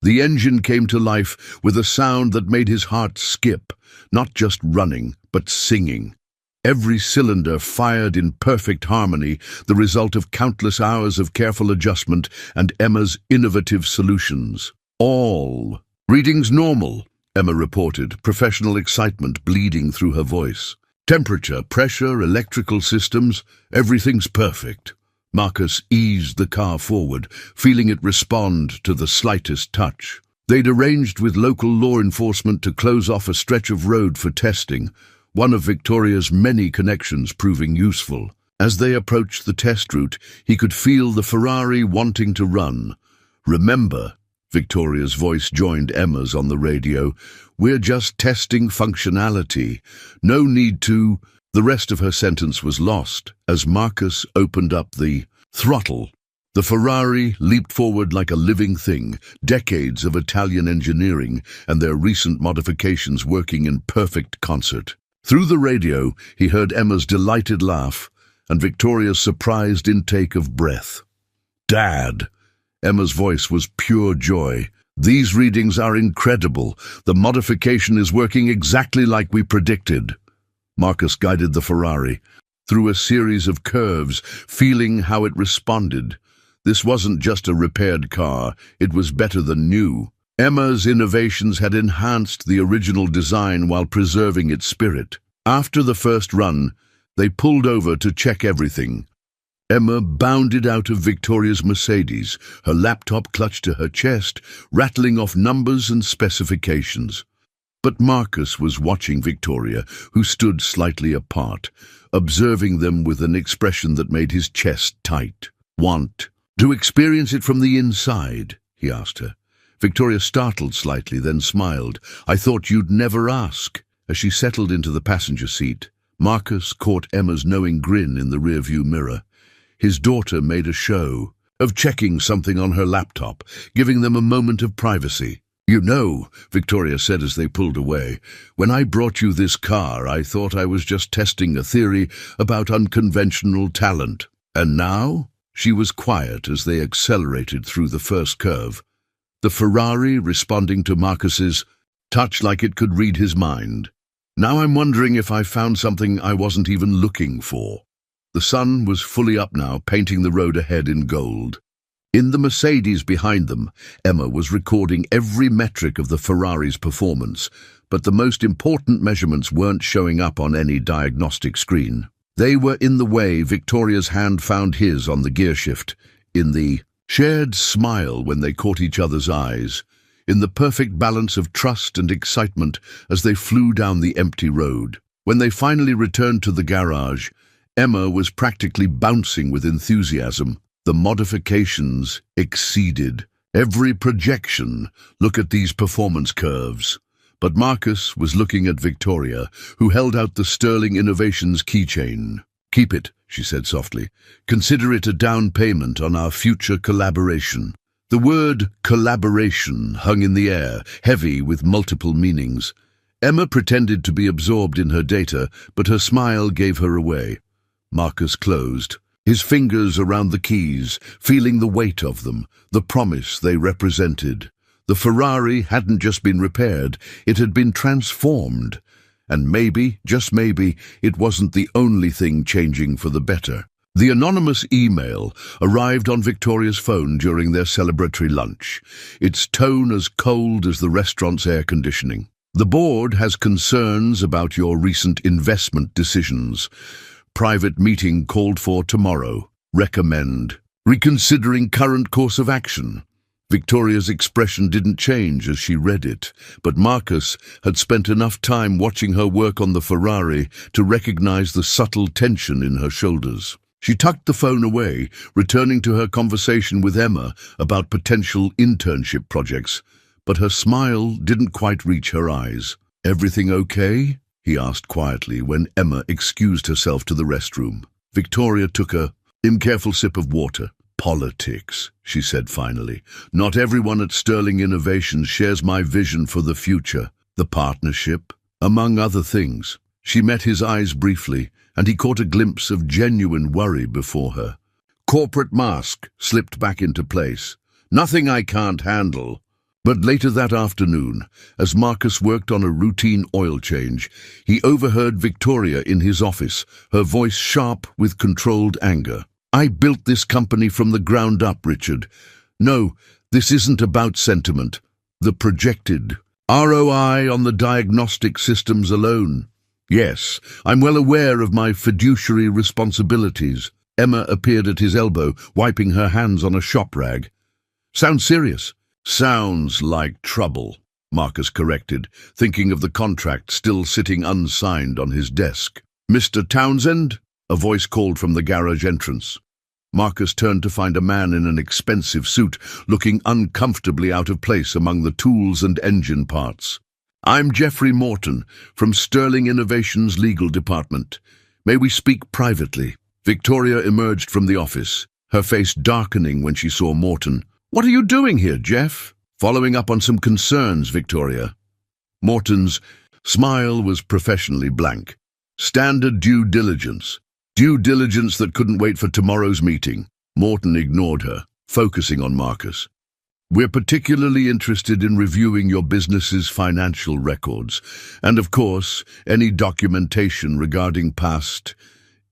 The engine came to life with a sound that made his heart skip, not just running, but singing. Every cylinder fired in perfect harmony, the result of countless hours of careful adjustment and Emma's innovative solutions. All readings normal, Emma reported, professional excitement bleeding through her voice. Temperature, pressure, electrical systems, everything's perfect. Marcus eased the car forward, feeling it respond to the slightest touch. They'd arranged with local law enforcement to close off a stretch of road for testing, one of Victoria's many connections proving useful. As they approached the test route, he could feel the Ferrari wanting to run. "Remember," Victoria's voice joined Emma's on the radio, "we're just testing functionality. No need to—" The rest of her sentence was lost as Marcus opened up the throttle. The Ferrari leaped forward like a living thing, decades of Italian engineering and their recent modifications working in perfect concert. Through the radio, he heard Emma's delighted laugh and Victoria's surprised intake of breath. "Dad!" Emma's voice was pure joy. "These readings are incredible. The modification is working exactly like we predicted." Marcus guided the Ferrari through a series of curves, feeling how it responded. This wasn't just a repaired car, it was better than new. Emma's innovations had enhanced the original design while preserving its spirit. After the first run, they pulled over to check everything. Emma bounded out of Victoria's Mercedes, her laptop clutched to her chest, rattling off numbers and specifications. But Marcus was watching Victoria, who stood slightly apart, observing them with an expression that made his chest tight. "Want to experience it from the inside?" he asked her. Victoria startled slightly, then smiled. "I thought you'd never ask." As she settled into the passenger seat, Marcus caught Emma's knowing grin in the rearview mirror. His daughter made a show of checking something on her laptop, giving them a moment of privacy. "You know," Victoria said as they pulled away, "when I brought you this car, I thought I was just testing a theory about unconventional talent. And now?" She was quiet as they accelerated through the first curve, the Ferrari responding to Marcus's touch like it could read his mind. "Now I'm wondering if I found something I wasn't even looking for." The sun was fully up now, painting the road ahead in gold. In the Mercedes behind them, Emma was recording every metric of the Ferrari's performance, but the most important measurements weren't showing up on any diagnostic screen. They were in the way Victoria's hand found his on the gearshift, in the shared smile when they caught each other's eyes, in the perfect balance of trust and excitement as they flew down the empty road. When they finally returned to the garage, Emma was practically bouncing with enthusiasm. The modifications exceeded every projection. "Look at these performance curves." But Marcus was looking at Victoria, who held out the Sterling Innovations keychain. "Keep it," she said softly. "Consider it a down payment on our future collaboration." The word collaboration hung in the air, heavy with multiple meanings. Emma pretended to be absorbed in her data, but her smile gave her away. Marcus closed, his fingers around the keys, feeling the weight of them, the promise they represented. The Ferrari hadn't just been repaired, it had been transformed. And maybe, just maybe, it wasn't the only thing changing for the better. The anonymous email arrived on Victoria's phone during their celebratory lunch, its tone as cold as the restaurant's air conditioning. "The board has concerns about your recent investment decisions. Private meeting called for tomorrow. Recommend reconsidering current course of action." Victoria's expression didn't change as she read it, but Marcus had spent enough time watching her work on the Ferrari to recognize the subtle tension in her shoulders. She tucked the phone away, returning to her conversation with Emma about potential internship projects, but her smile didn't quite reach her eyes. "Everything okay?" he asked quietly when Emma excused herself to the restroom. Victoria took a careful sip of water. "Politics," she said finally. "Not everyone at Sterling Innovations shares my vision for the future, the partnership, among other things." She met his eyes briefly, and he caught a glimpse of genuine worry before her. Corporate mask slipped back into place. "Nothing I can't handle." But later that afternoon, as Marcus worked on a routine oil change, he overheard Victoria in his office, her voice sharp with controlled anger. "I built this company from the ground up, Richard. No, this isn't about sentiment. The projected ROI on the diagnostic systems alone. Yes, I'm well aware of my fiduciary responsibilities." Emma appeared at his elbow, wiping her hands on a shop rag. "Sounds serious." "Sounds like trouble," Marcus corrected, thinking of the contract still sitting unsigned on his desk. "Mr. Townsend?" a voice called from the garage entrance. Marcus turned to find a man in an expensive suit, looking uncomfortably out of place among the tools and engine parts. "I'm Jeffrey Morton, from Sterling Innovations Legal Department. May we speak privately?" Victoria emerged from the office, her face darkening when she saw Morton. "What are you doing here, Jeff?" "Following up on some concerns, Victoria." Morton's smile was professionally blank. "Standard due diligence. Due diligence that couldn't wait for tomorrow's meeting." Morton ignored her, focusing on Marcus. "We're particularly interested in reviewing your business's financial records, and of course, any documentation regarding past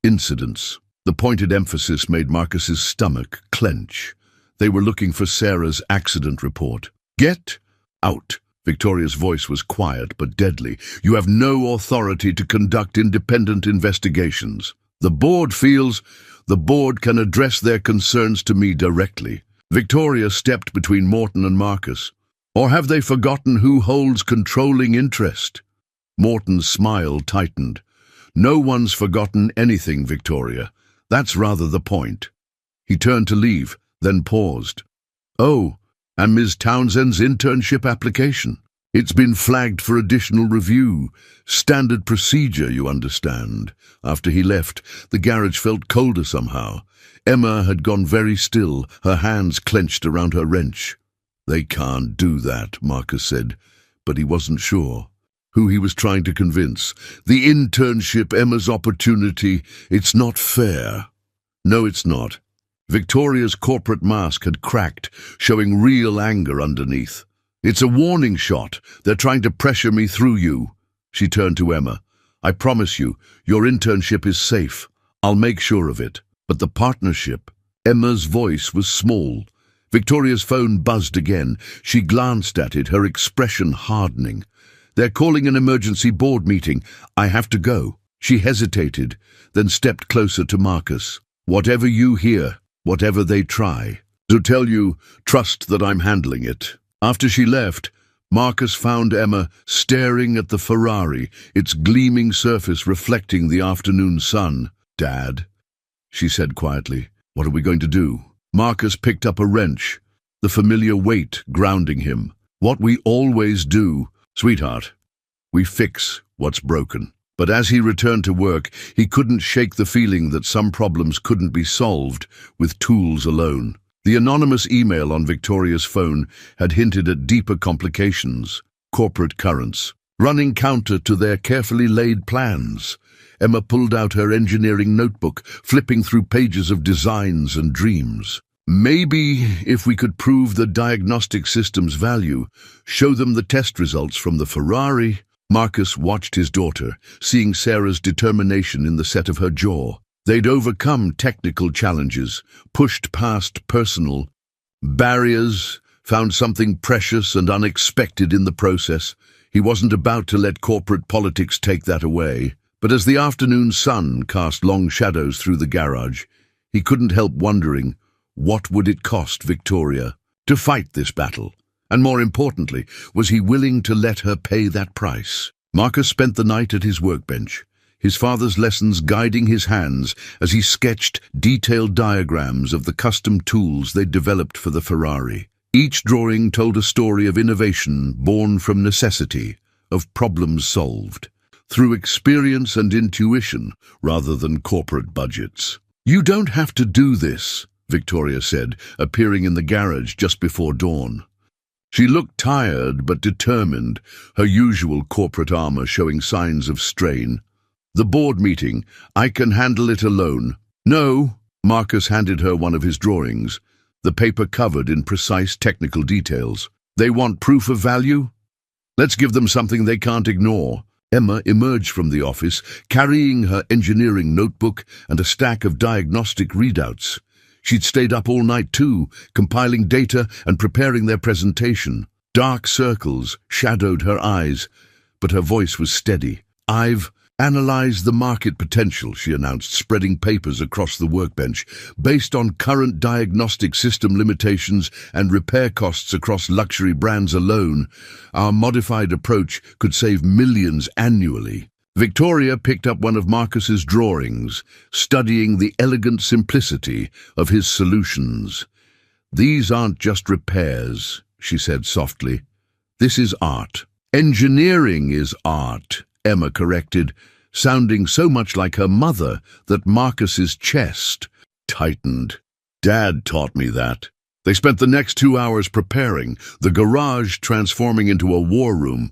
incidents." The pointed emphasis made Marcus's stomach clench. They were looking for Sarah's accident report. "Get out." Victoria's voice was quiet but deadly. "You have no authority to conduct independent investigations. The board feels the board can address their concerns to me directly." Victoria stepped between Morton and Marcus. "Or have they forgotten who holds controlling interest?" Morton's smile tightened. "No one's forgotten anything, Victoria. That's rather the point." He turned to leave, then paused. "Oh, and Ms. Townsend's internship application? It's been flagged for additional review. Standard procedure, you understand." After he left, the garage felt colder somehow. Emma had gone very still, her hands clenched around her wrench. "They can't do that," Marcus said, but he wasn't sure who he was trying to convince. "The internship, Emma's opportunity, it's not fair." "No, it's not." Victoria's corporate mask had cracked, showing real anger underneath. "It's a warning shot. They're trying to pressure me through you." She turned to Emma. "I promise you, your internship is safe. I'll make sure of it. But the partnership..." Emma's voice was small. Victoria's phone buzzed again. She glanced at it, her expression hardening. "They're calling an emergency board meeting. I have to go." She hesitated, then stepped closer to Marcus. "Whatever you hear, whatever they try, to tell you, trust that I'm handling it." After she left, Marcus found Emma staring at the Ferrari, its gleaming surface reflecting the afternoon sun. "Dad," she said quietly, "what are we going to do?" Marcus picked up a wrench, the familiar weight grounding him. "What we always do, sweetheart. We fix what's broken." But as he returned to work, he couldn't shake the feeling that some problems couldn't be solved with tools alone. The anonymous email on Victoria's phone had hinted at deeper complications, corporate currents, running counter to their carefully laid plans. Emma pulled out her engineering notebook, flipping through pages of designs and dreams. "Maybe if we could prove the diagnostic system's value, show them the test results from the Ferrari." Marcus watched his daughter, seeing Sarah's determination in the set of her jaw. They'd overcome technical challenges, pushed past personal barriers, found something precious and unexpected in the process. He wasn't about to let corporate politics take that away. But as the afternoon sun cast long shadows through the garage, he couldn't help wondering, what would it cost Victoria to fight this battle? And more importantly, was he willing to let her pay that price? Marcus spent the night at his workbench, his father's lessons guiding his hands as he sketched detailed diagrams of the custom tools they'd developed for the Ferrari. Each drawing told a story of innovation born from necessity, of problems solved, through experience and intuition rather than corporate budgets. "You don't have to do this," Victoria said, appearing in the garage just before dawn. She looked tired but determined, her usual corporate armor showing signs of strain. "The board meeting. I can handle it alone." "No." Marcus handed her one of his drawings, the paper covered in precise technical details. "They want proof of value? Let's give them something they can't ignore." Emma emerged from the office, carrying her engineering notebook and a stack of diagnostic readouts. She'd stayed up all night too, compiling data and preparing their presentation. Dark circles shadowed her eyes, but her voice was steady. "I've analyzed the market potential," she announced, spreading papers across the workbench. "Based on current diagnostic system limitations and repair costs across luxury brands alone, our modified approach could save millions annually." Victoria picked up one of Marcus's drawings, studying the elegant simplicity of his solutions. "These aren't just repairs," she said softly. "This is art." "Engineering is art," Emma corrected, sounding so much like her mother that Marcus's chest tightened. "Dad taught me that." They spent the next 2 hours preparing, the garage transforming into a war room.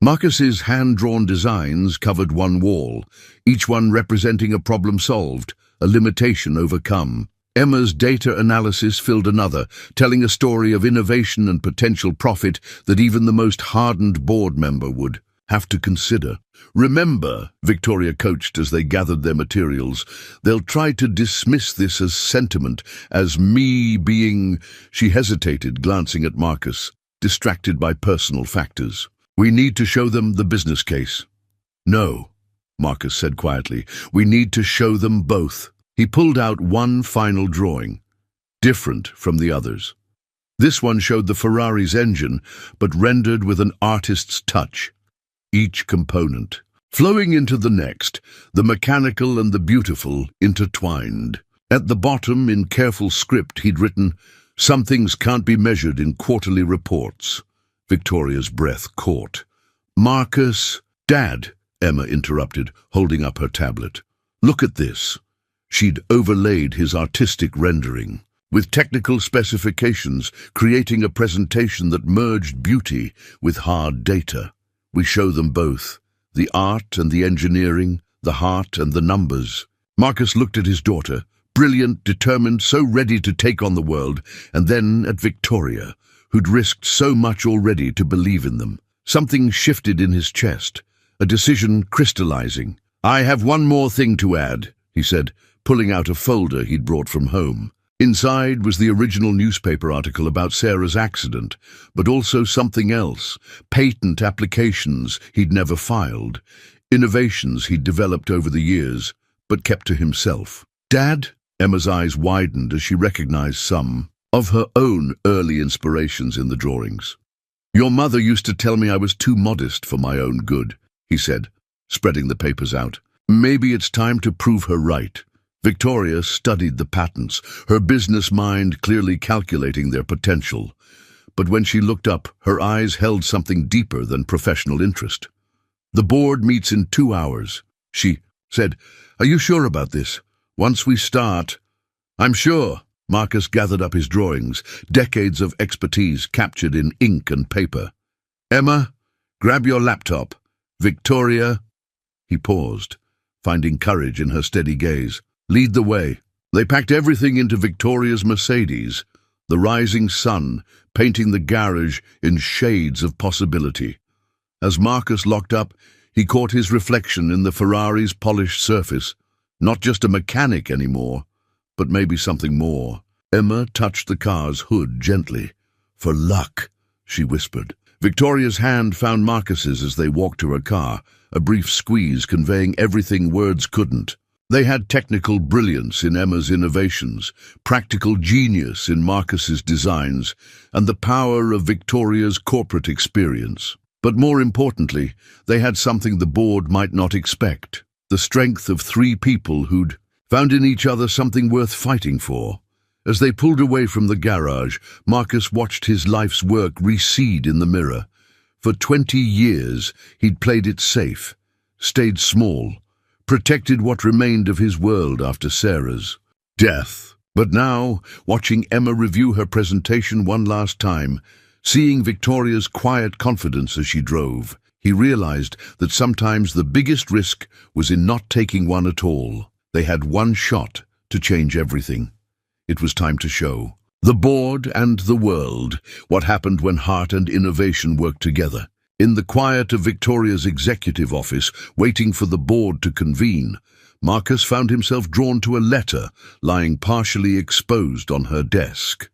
Marcus's hand-drawn designs covered one wall, each one representing a problem solved, a limitation overcome. Emma's data analysis filled another, telling a story of innovation and potential profit that even the most hardened board member would have to consider. "Remember," Victoria coached as they gathered their materials, "they'll try to dismiss this as sentiment, as me being—" She hesitated, glancing at Marcus, distracted by personal factors. "We need to show them the business case." "No," Marcus said quietly. "We need to show them both." He pulled out one final drawing, different from the others. This one showed the Ferrari's engine, but rendered with an artist's touch. Each component, flowing into the next, the mechanical and the beautiful intertwined. At the bottom, in careful script, he'd written, "Some things can't be measured in quarterly reports." Victoria's breath caught. "Marcus—" "Dad," Emma interrupted, holding up her tablet. "Look at this." She'd overlaid his artistic rendering, with technical specifications, creating a presentation that merged beauty with hard data. "We show them both, the art and the engineering, the heart and the numbers." Marcus looked at his daughter, brilliant, determined, so ready to take on the world, and then at Victoria, who'd risked so much already to believe in them. Something shifted in his chest, a decision crystallizing. "I have one more thing to add," he said, pulling out a folder he'd brought from home. Inside was the original newspaper article about Sarah's accident, but also something else, patent applications he'd never filed, innovations he'd developed over the years, but kept to himself. "Dad?" Emma's eyes widened as she recognized some of her own early inspirations in the drawings. "Your mother used to tell me I was too modest for my own good," he said, spreading the papers out. "Maybe it's time to prove her right." Victoria studied the patents, her business mind clearly calculating their potential. But when she looked up, her eyes held something deeper than professional interest. "The board meets in 2 hours," she said. "Are you sure about this? Once we start—" "I'm sure." Marcus gathered up his drawings, decades of expertise captured in ink and paper. "Emma, grab your laptop. Victoria—" He paused, finding courage in her steady gaze. "Lead the way." They packed everything into Victoria's Mercedes, the rising sun painting the garage in shades of possibility. As Marcus locked up, he caught his reflection in the Ferrari's polished surface. Not just a mechanic anymore, but maybe something more. Emma touched the car's hood gently. "For luck," she whispered. Victoria's hand found Marcus's as they walked to her car, a brief squeeze conveying everything words couldn't. They had technical brilliance in Emma's innovations, practical genius in Marcus's designs, and the power of Victoria's corporate experience. But more importantly, they had something the board might not expect: the strength of 3 people who'd found in each other something worth fighting for. As they pulled away from the garage, Marcus watched his life's work recede in the mirror. For 20 years, he'd played it safe, stayed small, protected what remained of his world after Sarah's death. But now, watching Emma review her presentation one last time, seeing Victoria's quiet confidence as she drove, he realized that sometimes the biggest risk was in not taking one at all. They had one shot to change everything. It was time to show the board and the world what happened when heart and innovation worked together. In the quiet of Victoria's executive office, waiting for the board to convene, Marcus found himself drawn to a letter lying partially exposed on her desk.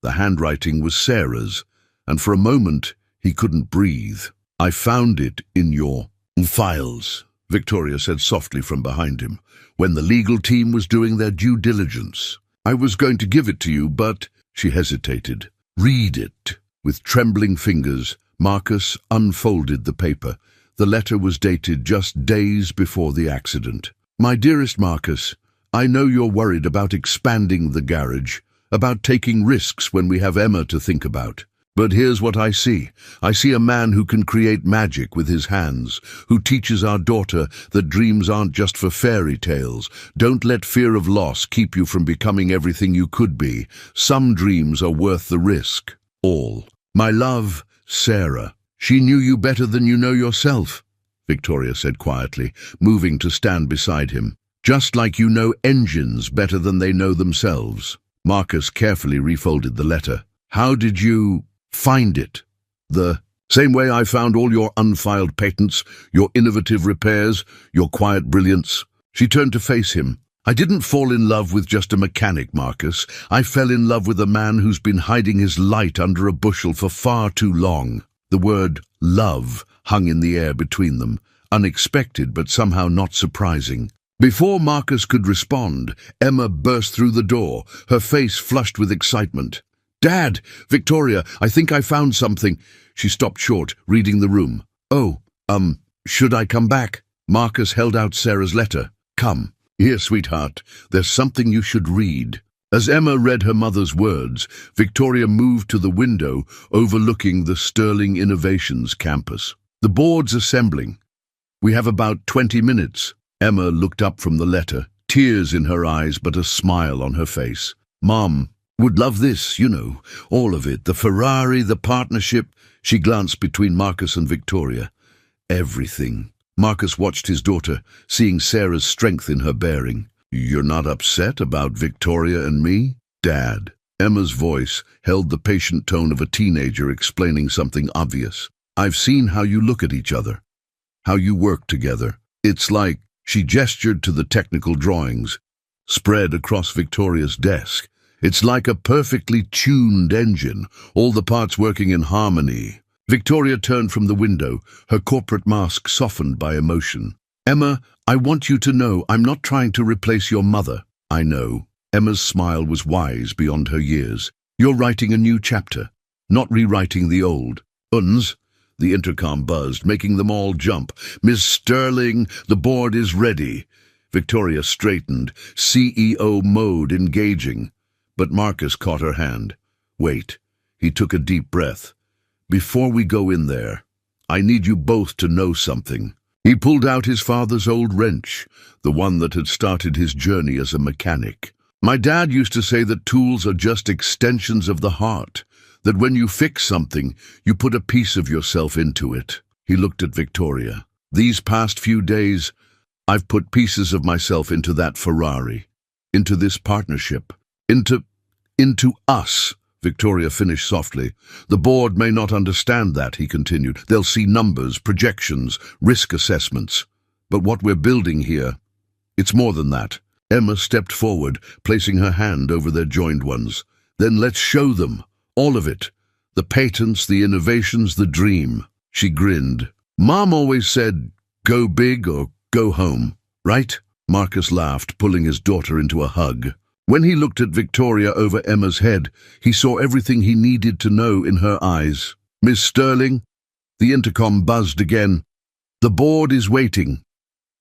The handwriting was Sarah's, and for a moment he couldn't breathe. "I found it in your files," Victoria said softly from behind him, "when the legal team was doing their due diligence. I was going to give it to you, but—" She hesitated. "Read it." With trembling fingers, Marcus unfolded the paper. The letter was dated just days before the accident. "My dearest Marcus, I know you're worried about expanding the garage, about taking risks when we have Emma to think about. But here's what I see. I see a man who can create magic with his hands, who teaches our daughter that dreams aren't just for fairy tales. Don't let fear of loss keep you from becoming everything you could be. Some dreams are worth the risk. All. My love, Sarah." "She knew you better than you know yourself," Victoria said quietly, moving to stand beside him. "Just like you know engines better than they know themselves." Marcus carefully refolded the letter. "How did you find it?" "The same way I found all your unfiled patents, your innovative repairs, your quiet brilliance." She turned to face him. "I didn't fall in love with just a mechanic, Marcus. I fell in love with a man who's been hiding his light under a bushel for far too long." The word love hung in the air between them, unexpected but somehow not surprising. Before Marcus could respond, Emma burst through the door, her face flushed with excitement. "Dad! Victoria, I think I found something." She stopped short, reading the room. "Oh, should I come back?" Marcus held out Sarah's letter. "Come. Here, sweetheart, there's something you should read." As Emma read her mother's words, Victoria moved to the window overlooking the Sterling Innovations campus. "The board's assembling. We have about 20 minutes. Emma looked up from the letter, tears in her eyes but a smile on her face. "Mom would love this, you know, all of it, the Ferrari, the partnership." She glanced between Marcus and Victoria. "Everything." Marcus watched his daughter, seeing Sarah's strength in her bearing. "You're not upset about Victoria and me, Dad?" Emma's voice held the patient tone of a teenager explaining something obvious. "I've seen how you look at each other, how you work together. It's like—" She gestured to the technical drawings, spread across Victoria's desk. "It's like a perfectly tuned engine, all the parts working in harmony." Victoria turned from the window, her corporate mask softened by emotion. "Emma, I want you to know I'm not trying to replace your mother." "I know." Emma's smile was wise beyond her years. "You're writing a new chapter, not rewriting the old." "Uns." The intercom buzzed, making them all jump. "Miss Sterling, the board is ready." Victoria straightened, CEO mode engaging. But Marcus caught her hand. "Wait." He took a deep breath. "Before we go in there, I need you both to know something." He pulled out his father's old wrench, the one that had started his journey as a mechanic. "My dad used to say that tools are just extensions of the heart, that when you fix something, you put a piece of yourself into it." He looked at Victoria. "These past few days, I've put pieces of myself into that Ferrari, into this partnership, into us." Victoria finished softly. "The board may not understand that," he continued. "They'll see numbers, projections, risk assessments. But what we're building here, it's more than that." Emma stepped forward, placing her hand over their joined ones. "Then let's show them. All of it. The patents, the innovations, the dream." She grinned. "Mom always said, go big or go home, right?" Marcus laughed, pulling his daughter into a hug. When he looked at Victoria over Emma's head, he saw everything he needed to know in her eyes. "Miss Sterling," the intercom buzzed again, "the board is waiting."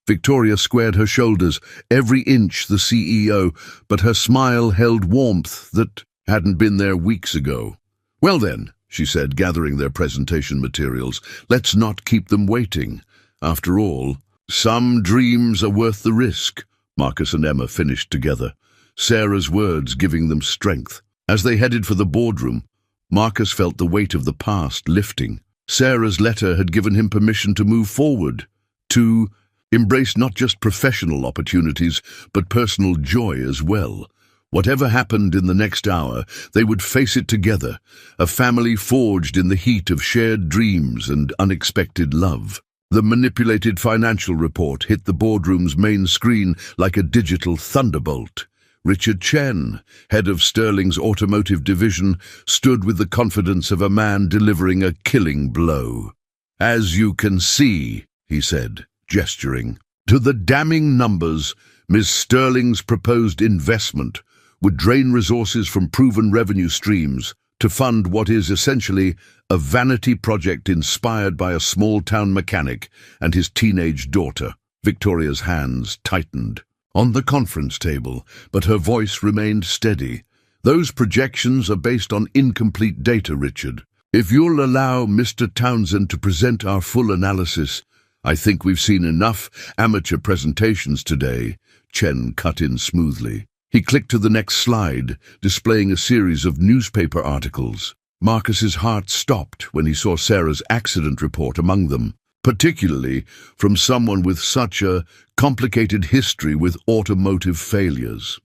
Victoria squared her shoulders, every inch the CEO, but her smile held warmth that hadn't been there weeks ago. "Well then," she said, gathering their presentation materials, "let's not keep them waiting. After all, some dreams are worth the risk." Marcus and Emma finished together, Sarah's words giving them strength. As they headed for the boardroom, Marcus felt the weight of the past lifting. Sarah's letter had given him permission to move forward, to embrace not just professional opportunities, but personal joy as well. Whatever happened in the next hour, they would face it together, a family forged in the heat of shared dreams and unexpected love. The manipulated financial report hit the boardroom's main screen like a digital thunderbolt. Richard Chen, head of Sterling's automotive division, stood with the confidence of a man delivering a killing blow. "As you can see," he said, gesturing, "to the damning numbers, Ms. Sterling's proposed investment would drain resources from proven revenue streams to fund what is essentially a vanity project inspired by a small-town mechanic and his teenage daughter." Victoria's hands tightened on the conference table, but her voice remained steady. "Those projections are based on incomplete data, Richard. If you'll allow Mr. Townsend to present our full analysis, I think we've seen enough amateur presentations today." Chen cut in smoothly. He clicked to the next slide, displaying a series of newspaper articles. Marcus's heart stopped when he saw Sarah's accident report among them, particularly from someone with such a complicated history with automotive failures.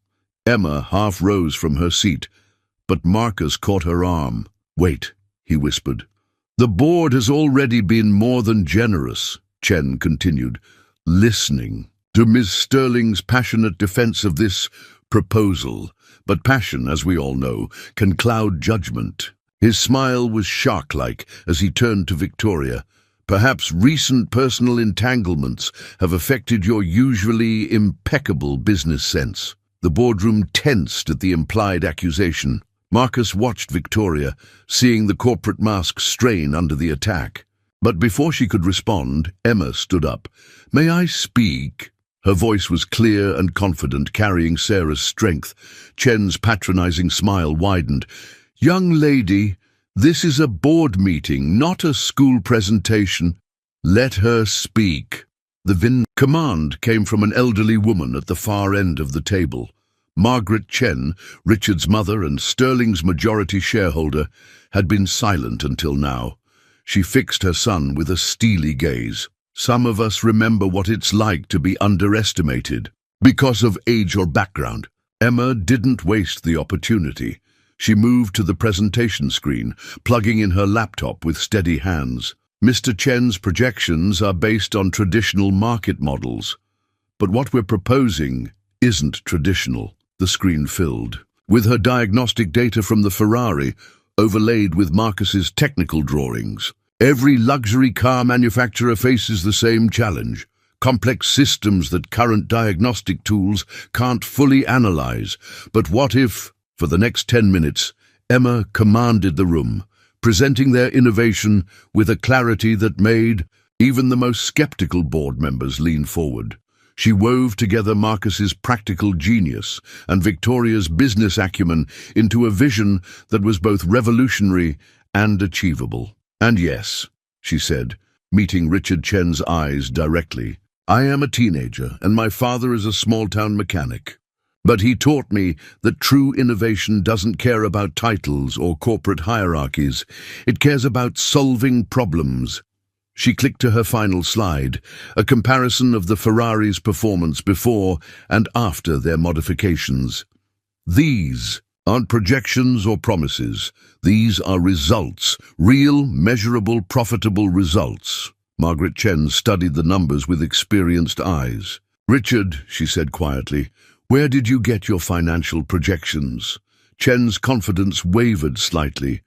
Emma half rose from her seat, but Marcus caught her arm. "Wait," he whispered. "The board has already been more than generous," Chen continued, listening to Ms. Sterling's passionate defense of this proposal. But passion, as we all know, can cloud judgment. His smile was shark-like as he turned to Victoria. "Perhaps recent personal entanglements have affected your usually impeccable business sense." The boardroom tensed at the implied accusation. Marcus watched Victoria, seeing the corporate mask strain under the attack. But before she could respond, Emma stood up. "May I speak?" Her voice was clear and confident, carrying Sarah's strength. Chen's patronizing smile widened. "Young lady, this is a board meeting, not a school presentation. Let her speak." The command came from an elderly woman at the far end of the table. Margaret Chen, Richard's mother and Sterling's majority shareholder, had been silent until now. She fixed her son with a steely gaze. "Some of us remember what it's like to be underestimated because of age or background." Emma didn't waste the opportunity. She moved to the presentation screen, plugging in her laptop with steady hands. "Mr. Chen's projections are based on traditional market models, but what we're proposing isn't traditional." The screen filled with her diagnostic data from the Ferrari, overlaid with Marcus's technical drawings. Every luxury car manufacturer faces the same challenge: complex systems that current diagnostic tools can't fully analyze. But what if, for the next 10 minutes, Emma commanded the room, presenting their innovation with a clarity that made even the most skeptical board members lean forward. She wove together Marcus's practical genius and Victoria's business acumen into a vision that was both revolutionary and achievable. "And yes," she said, meeting Richard Chen's eyes directly, "I am a teenager and my father is a small-town mechanic. But he taught me that true innovation doesn't care about titles or corporate hierarchies. It cares about solving problems." She clicked to her final slide, a comparison of the Ferrari's performance before and after their modifications. "These aren't projections or promises. These are results, real, measurable, profitable results." Margaret Chen studied the numbers with experienced eyes. "Richard," she said quietly, "where did you get your financial projections?" Chen's confidence wavered slightly.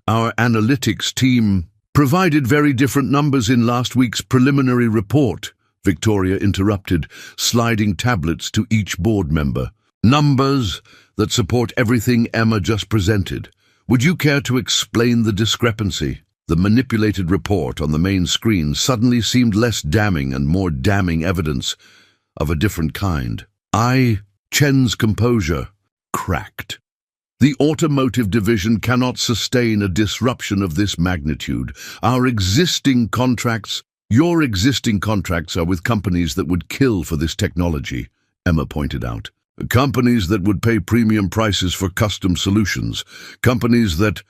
"Our analytics team provided very different numbers in last week's preliminary report," Victoria interrupted, sliding tablets to each board member. "Numbers that support everything Emma just presented. Would you care to explain the discrepancy?" The manipulated report on the main screen suddenly seemed less damning and more damning evidence of a different kind. Chen's composure cracked. The automotive division cannot sustain a disruption of this magnitude. Your existing contracts are with companies that would kill for this technology, Emma pointed out. Companies that would pay premium prices for custom solutions. Companies that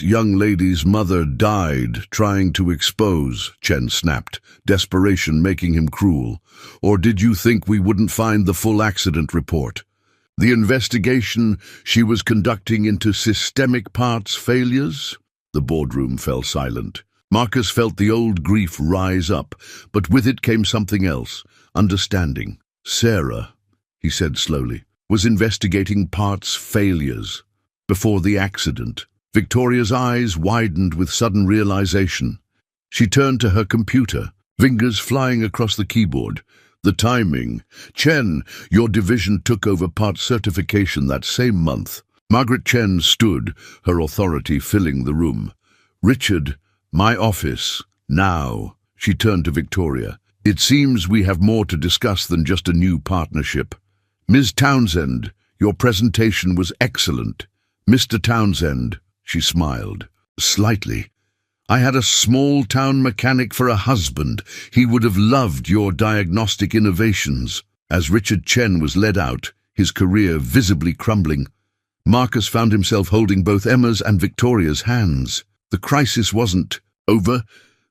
young lady's mother died trying to expose, Chen snapped, desperation making him cruel. Or did you think we wouldn't find the full accident report? The investigation she was conducting into systemic parts failures? The boardroom fell silent. Marcus felt the old grief rise up, but with it came something else, understanding. Sarah, he said slowly, was investigating parts failures. Before the accident, Victoria's eyes widened with sudden realization. She turned to her computer, fingers flying across the keyboard. The timing. Chen, your division took over part certification that same month. Margaret Chen stood, her authority filling the room. Richard, my office. Now. She turned to Victoria. It seems we have more to discuss than just a new partnership. Ms. Townsend, your presentation was excellent. Mr. Townsend, she smiled, slightly. I had a small-town mechanic for a husband. He would have loved your diagnostic innovations. As Richard Chen was led out, his career visibly crumbling, Marcus found himself holding both Emma's and Victoria's hands. The crisis wasn't over.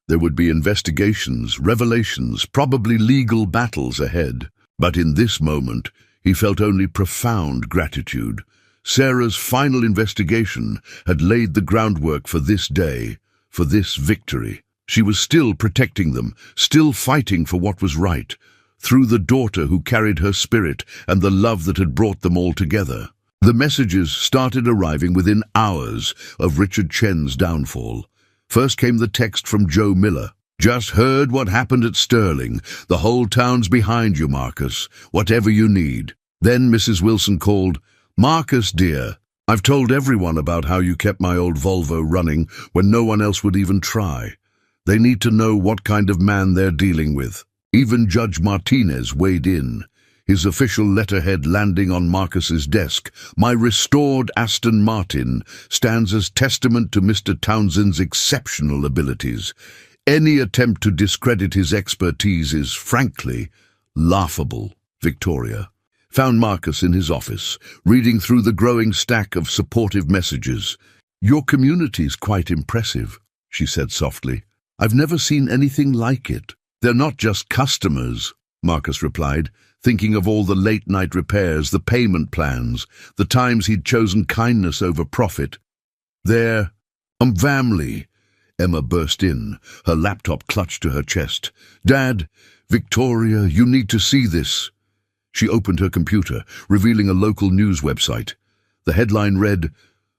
There would be investigations, revelations, probably legal battles ahead. But in this moment, he felt only profound gratitude. Sarah's final investigation had laid the groundwork for this day, for this victory. She was still protecting them, still fighting for what was right, through the daughter who carried her spirit and the love that had brought them all together. The messages started arriving within hours of Richard Chen's downfall. First came the text from Joe Miller. Just heard what happened at Sterling. The whole town's behind you, Marcus. Whatever you need. Then Mrs. Wilson called, Marcus, dear, I've told everyone about how you kept my old Volvo running when no one else would even try. They need to know what kind of man they're dealing with. Even Judge Martinez weighed in, his official letterhead landing on Marcus's desk. My restored Aston Martin stands as testament to Mr. Townsend's exceptional abilities. Any attempt to discredit his expertise is, frankly, laughable. Victoria found Marcus in his office, reading through the growing stack of supportive messages. Your community's quite impressive, she said softly. I've never seen anything like it. They're not just customers, Marcus replied, thinking of all the late-night repairs, the payment plans, the times he'd chosen kindness over profit. They're family. Emma burst in, her laptop clutched to her chest. Dad, Victoria, you need to see this. She opened her computer, revealing a local news website. The headline read,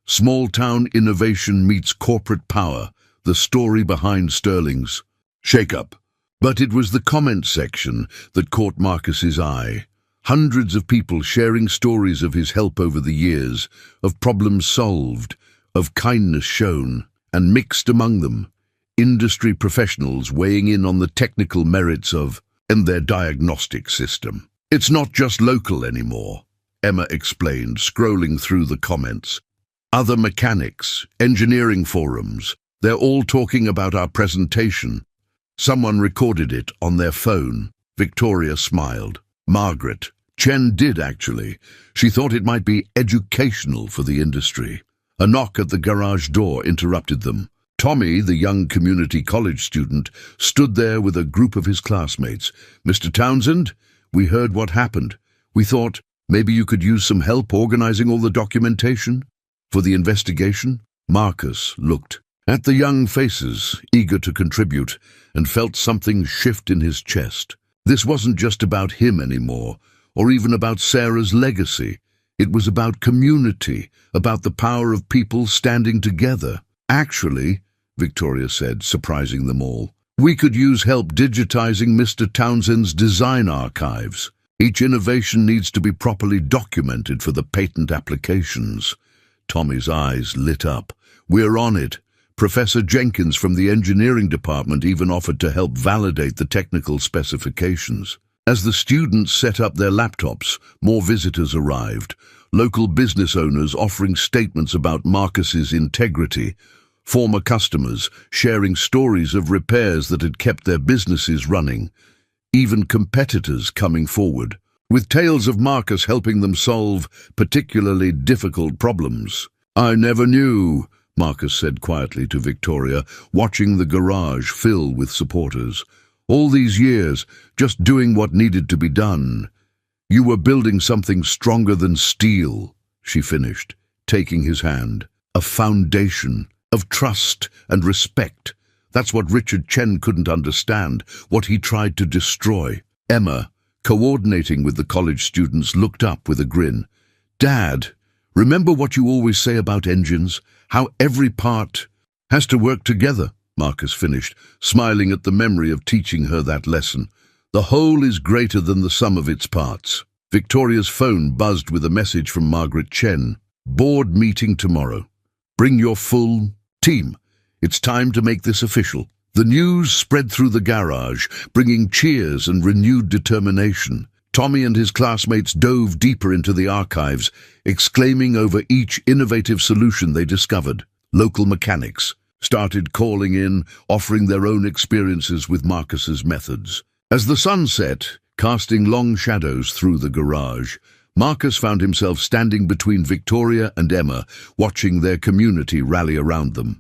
Small-Town Innovation Meets Corporate Power, the story behind Sterling's shake-up. But it was the comments section that caught Marcus's eye. Hundreds of people sharing stories of his help over the years, of problems solved, of kindness shown, and mixed among them, industry professionals weighing in on the technical merits of their diagnostic system. It's not just local anymore, Emma explained, scrolling through the comments. Other mechanics, engineering forums, they're all talking about our presentation. Someone recorded it on their phone. Victoria smiled. Margaret. Chen did, actually. She thought it might be educational for the industry. A knock at the garage door interrupted them. Tommy, the young community college student, stood there with a group of his classmates. Mr. Townsend, we heard what happened. We thought maybe you could use some help organizing all the documentation for the investigation. Marcus looked at the young faces, eager to contribute, and felt something shift in his chest. This wasn't just about him anymore, or even about Sarah's legacy. It was about community, about the power of people standing together. Actually, Victoria said, surprising them all, we could use help digitizing Mr. Townsend's design archives. Each innovation needs to be properly documented for the patent applications. Tommy's eyes lit up. We're on it. Professor Jenkins from the engineering department even offered to help validate the technical specifications. As the students set up their laptops, more visitors arrived, local business owners offering statements about Marcus's integrity, former customers sharing stories of repairs that had kept their businesses running, even competitors coming forward, with tales of Marcus helping them solve particularly difficult problems. "I never knew," Marcus said quietly to Victoria, watching the garage fill with supporters. "All these years, just doing what needed to be done. You were building something stronger than steel," she finished, taking his hand. "A foundation of trust and respect. That's what Richard Chen couldn't understand, what he tried to destroy." Emma, coordinating with the college students, looked up with a grin. "Dad, remember what you always say about engines? How every part has to work together," Marcus finished, smiling at the memory of teaching her that lesson. "The whole is greater than the sum of its parts." Victoria's phone buzzed with a message from Margaret Chen. "Board meeting tomorrow. Bring your full team. It's time to make this official." The news spread through the garage, bringing cheers and renewed determination. Tommy and his classmates dove deeper into the archives, exclaiming over each innovative solution they discovered. Local mechanics started calling in, offering their own experiences with Marcus's methods. As the sun set, casting long shadows through the garage, Marcus found himself standing between Victoria and Emma, watching their community rally around them.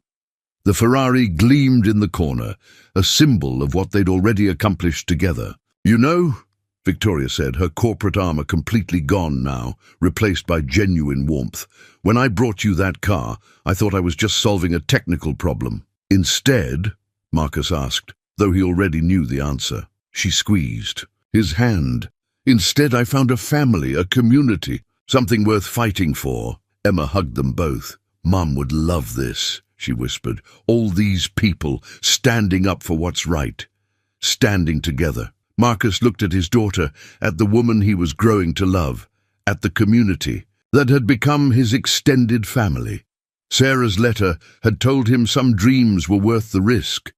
The Ferrari gleamed in the corner, a symbol of what they'd already accomplished together. "You know," Victoria said, her corporate armor completely gone now, replaced by genuine warmth, "when I brought you that car, I thought I was just solving a technical problem." "Instead?" Marcus asked, though he already knew the answer. She squeezed his hand. "Instead, I found a family, a community, something worth fighting for." Emma hugged them both. "Mum would love this," she whispered. "All these people standing up for what's right, standing together." Marcus looked at his daughter, at the woman he was growing to love, at the community that had become his extended family. Sarah's letter had told him some dreams were worth the risk.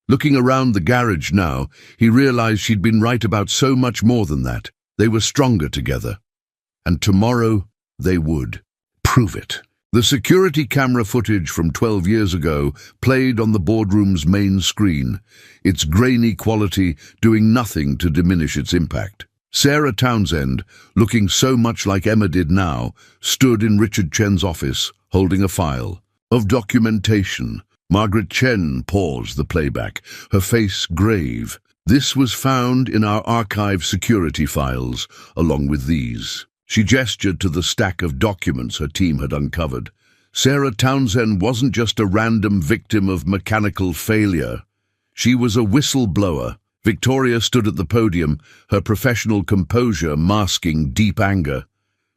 Looking around the garage now, he realized she'd been right about so much more than that. They were stronger together. And tomorrow they would prove it. The security camera footage from 12 years ago played on the boardroom's main screen, its grainy quality doing nothing to diminish its impact. Sarah Townsend, looking so much like Emma did now, stood in Richard Chen's office, holding a file of documentation. Margaret Chen paused the playback, her face grave. "This was found in our archive security files, along with these." She gestured to the stack of documents her team had uncovered. Sarah Townsend wasn't just a random victim of mechanical failure. She was a whistleblower. Victoria stood at the podium, her professional composure masking deep anger.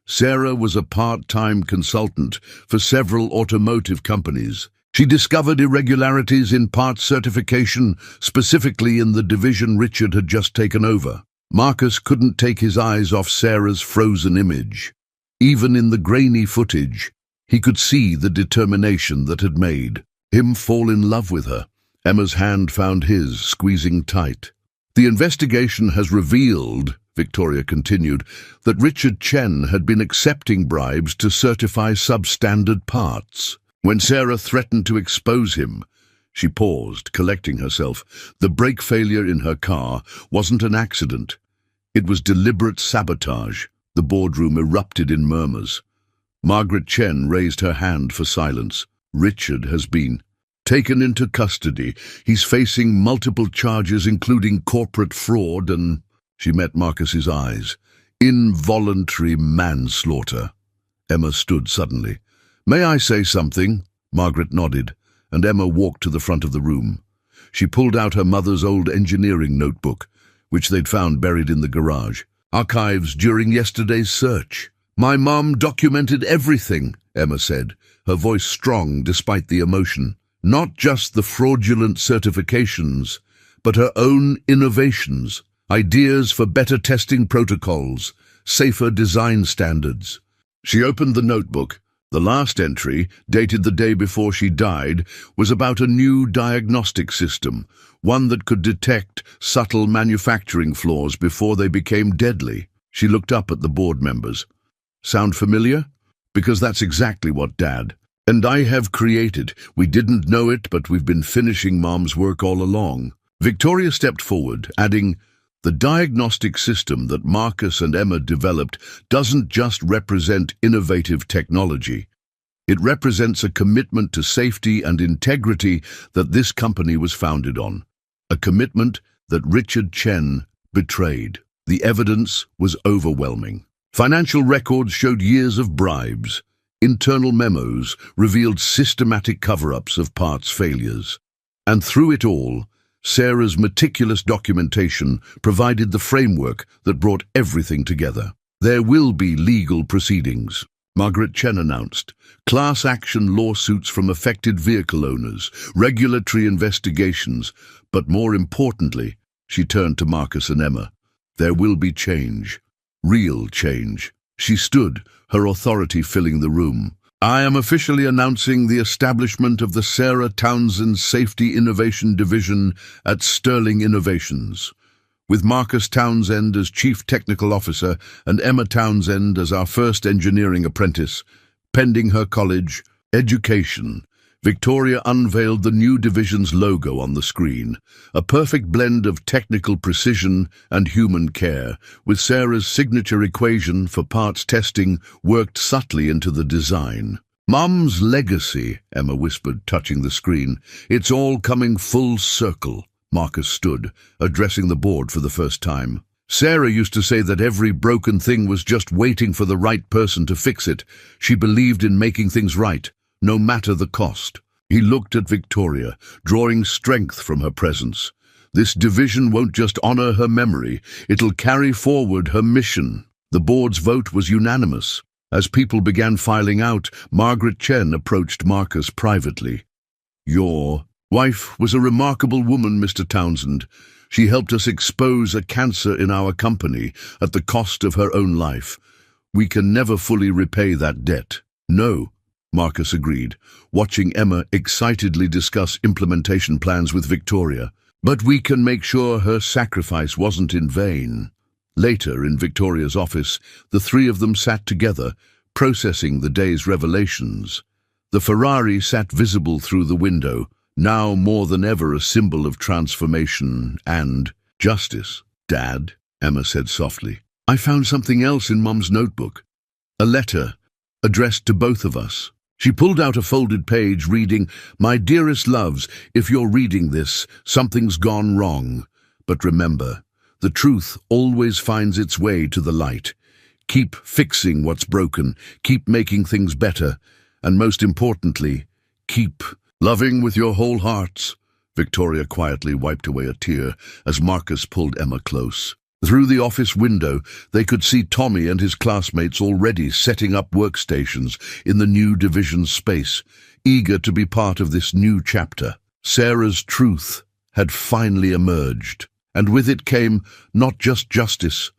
Sarah was a part-time consultant for several automotive companies. She discovered irregularities in parts certification, specifically in the division Richard had just taken over. Marcus couldn't take his eyes off Sarah's frozen image. Even in the grainy footage, he could see the determination that had made him fall in love with her. Emma's hand found his, squeezing tight. "The investigation has revealed," Victoria continued, "that Richard Chen had been accepting bribes to certify substandard parts. When Sarah threatened to expose him," she paused, collecting herself. "The brake failure in her car wasn't an accident. It was deliberate sabotage." The boardroom erupted in murmurs. Margaret Chen raised her hand for silence. "Richard has been taken into custody. He's facing multiple charges, including corporate fraud and—" She met Marcus's eyes. "Involuntary manslaughter." Emma stood suddenly. "May I say something?" Margaret nodded, and Emma walked to the front of the room. She pulled out her mother's old engineering notebook, which they'd found buried in the garage. "Archives during yesterday's search. My mom documented everything," Emma said, her voice strong despite the emotion. "Not just the fraudulent certifications, but her own innovations, ideas for better testing protocols, safer design standards." She opened the notebook, The last entry, dated the day before she died, was about a new diagnostic system, one that could detect subtle manufacturing flaws before they became deadly. She looked up at the board members. Sound familiar? Because that's exactly what Dad and I have created. We didn't know it, but we've been finishing Mom's work all along. Victoria stepped forward, adding, "The diagnostic system that Marcus and Emma developed doesn't just represent innovative technology. It represents a commitment to safety and integrity that this company was founded on. A commitment that Richard Chen betrayed. The evidence was overwhelming. Financial records showed years of bribes. Internal memos revealed systematic cover-ups of parts failures. And through it all, Sarah's meticulous documentation provided the framework that brought everything together. There will be legal proceedings," Margaret Chen announced. "Class action lawsuits from affected vehicle owners, regulatory investigations, but more importantly," she turned to Marcus and Emma, "there will be change. Real change." She stood, her authority filling the room. "I am officially announcing the establishment of the Sarah Townsend Safety Innovation Division at Sterling Innovations. With Marcus Townsend as Chief Technical Officer and Emma Townsend as our first engineering apprentice, pending her college education, Victoria unveiled the new division's logo on the screen, a perfect blend of technical precision and human care, with Sarah's signature equation for parts testing worked subtly into the design. "Mom's legacy," Emma whispered, touching the screen. "It's all coming full circle." Marcus stood, addressing the board for the first time. "Sarah used to say that every broken thing was just waiting for the right person to fix it. She believed in making things right, no matter the cost." He looked at Victoria, drawing strength from her presence. "This division won't just honor her memory, it'll carry forward her mission." The board's vote was unanimous. As people began filing out, Margaret Chen approached Marcus privately. "Your wife was a remarkable woman, Mr. Townsend. She helped us expose a cancer in our company at the cost of her own life. We can never fully repay that debt." "No," Marcus agreed, watching Emma excitedly discuss implementation plans with Victoria. "But we can make sure her sacrifice wasn't in vain." Later, in Victoria's office, the three of them sat together, processing the day's revelations. The Ferrari sat visible through the window, now more than ever a symbol of transformation and justice. "Dad," Emma said softly, "I found something else in Mum's notebook. A letter addressed to both of us." She pulled out a folded page, reading, "My dearest loves, if you're reading this, something's gone wrong. But remember, the truth always finds its way to the light. Keep fixing what's broken, keep making things better, and most importantly, keep loving with your whole hearts." Victoria quietly wiped away a tear as Marcus pulled Emma close. Through the office window, they could see Tommy and his classmates already setting up workstations in the new division's space, eager to be part of this new chapter. Sarah's truth had finally emerged, and with it came not just justice,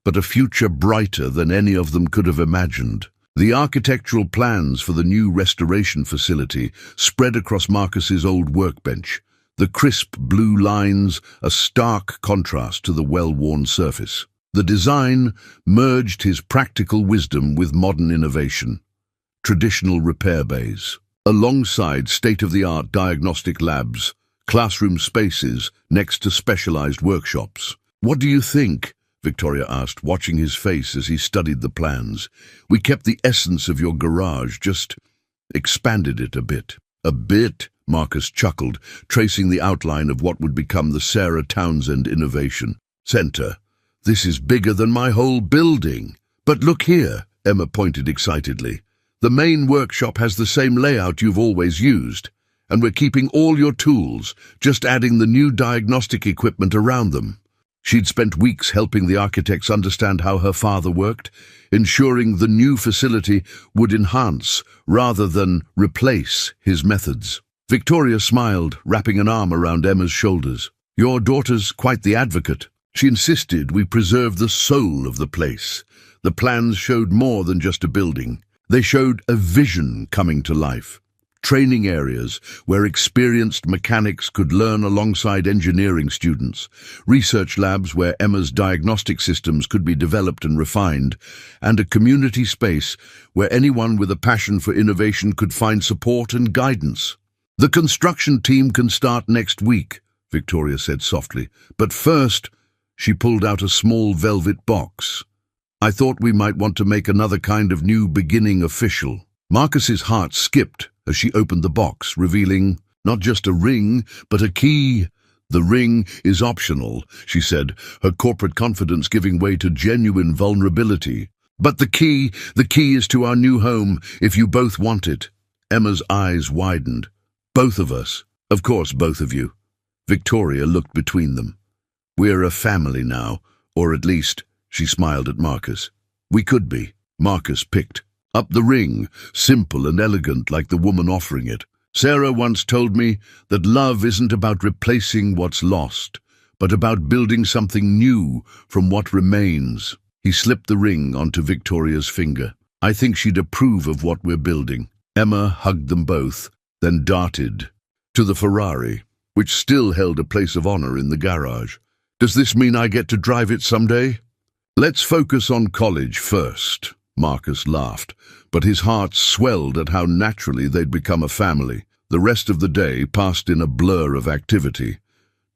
but a future brighter than any of them could have imagined. The architectural plans for the new restoration facility spread across Marcus's old workbench, the crisp blue lines a stark contrast to the well-worn surface. The design merged his practical wisdom with modern innovation. Traditional repair bays, alongside state-of-the-art diagnostic labs, classroom spaces next to specialized workshops. "What do you think?" Victoria asked, watching his face as he studied the plans. "We kept the essence of your garage, just expanded it a bit." "A bit?" Marcus chuckled, tracing the outline of what would become the Sarah Townsend Innovation Center. "This is bigger than my whole building." "But look here," Emma pointed excitedly. "The main workshop has the same layout you've always used, and we're keeping all your tools, just adding the new diagnostic equipment around them." She'd spent weeks helping the architects understand how her father worked, ensuring the new facility would enhance rather than replace his methods. Victoria smiled, wrapping an arm around Emma's shoulders. "Your daughter's quite the advocate. She insisted we preserve the soul of the place. The plans showed more than just a building. They showed a vision coming to life. Training areas where experienced mechanics could learn alongside engineering students, research labs where Emma's diagnostic systems could be developed and refined, and a community space where anyone with a passion for innovation could find support and guidance. "The construction team can start next week," Victoria said softly, "but first," she pulled out a small velvet box. "I thought we might want to make another kind of new beginning official." Marcus's heart skipped as she opened the box, revealing not just a ring, but a key. "The ring is optional," she said, her corporate confidence giving way to genuine vulnerability. "But the key is to our new home, if you both want it." Emma's eyes widened. "Both of us?" "Of course, both of you." Victoria looked between them. "We're a family now, or at least," she smiled at Marcus. "We could be." Marcus picked up the ring, simple and elegant like the woman offering it. "Sarah once told me that love isn't about replacing what's lost, but about building something new from what remains." He slipped the ring onto Victoria's finger. "I think she'd approve of what we're building." Emma hugged them both, then darted to the Ferrari, which still held a place of honor in the garage. "Does this mean I get to drive it someday?" "Let's focus on college first," Marcus laughed, but his heart swelled at how naturally they'd become a family. The rest of the day passed in a blur of activity.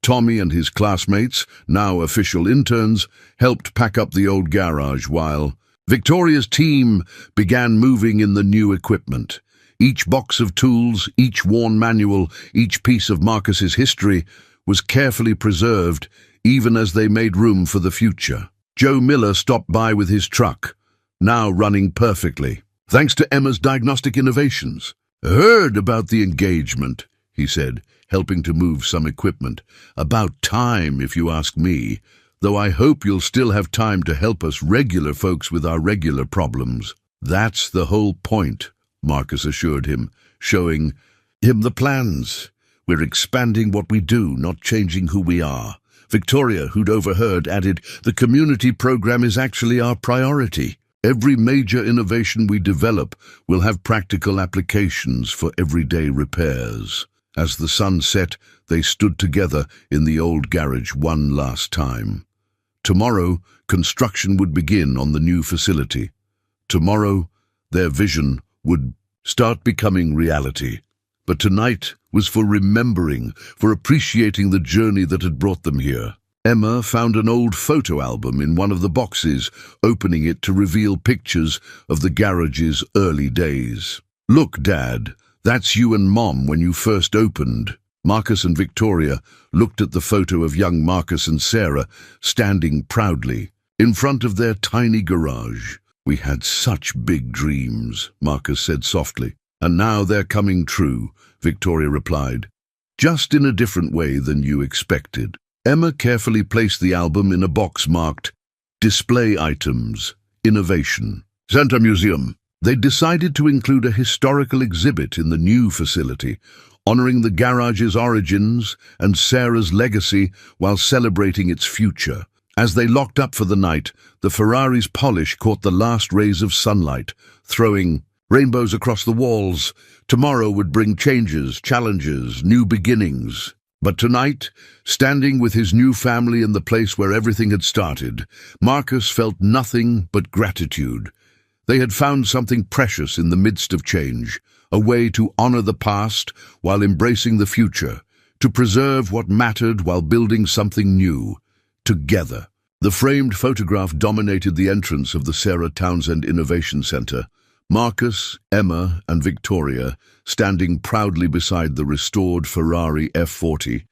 Tommy and his classmates, now official interns, helped pack up the old garage while Victoria's team began moving in the new equipment. Each box of tools, each worn manual, each piece of Marcus's history was carefully preserved, even as they made room for the future. Joe Miller stopped by with his truck, now running perfectly, thanks to Emma's diagnostic innovations. "Heard about the engagement," he said, helping to move some equipment. "About time, if you ask me, though I hope you'll still have time to help us regular folks with our regular problems." "That's the whole point," Marcus assured him, showing him the plans. "We're expanding what we do, not changing who we are." Victoria, who'd overheard, added, "The community program is actually our priority. Every major innovation we develop will have practical applications for everyday repairs." As the sun set, they stood together in the old garage one last time. Tomorrow, construction would begin on the new facility. Tomorrow, their vision would start becoming reality. But tonight was for remembering, for appreciating the journey that had brought them here. Emma found an old photo album in one of the boxes, opening it to reveal pictures of the garage's early days. "Look, Dad, that's you and Mom when you first opened." Marcus and Victoria looked at the photo of young Marcus and Sarah standing proudly in front of their tiny garage. "We had such big dreams," Marcus said softly. "And now they're coming true," Victoria replied, "just in a different way than you expected." Emma carefully placed the album in a box marked Display Items, Innovation, Center Museum. They decided to include a historical exhibit in the new facility, honoring the garage's origins and Sarah's legacy while celebrating its future. As they locked up for the night, the Ferrari's polish caught the last rays of sunlight, throwing rainbows across the walls. Tomorrow would bring changes, challenges, new beginnings. But tonight, standing with his new family in the place where everything had started, Marcus felt nothing but gratitude. They had found something precious in the midst of change, a way to honor the past while embracing the future, to preserve what mattered while building something new, together. The framed photograph dominated the entrance of the Sarah Townsend Innovation Center. Marcus, Emma, and Victoria standing proudly beside the restored Ferrari F40,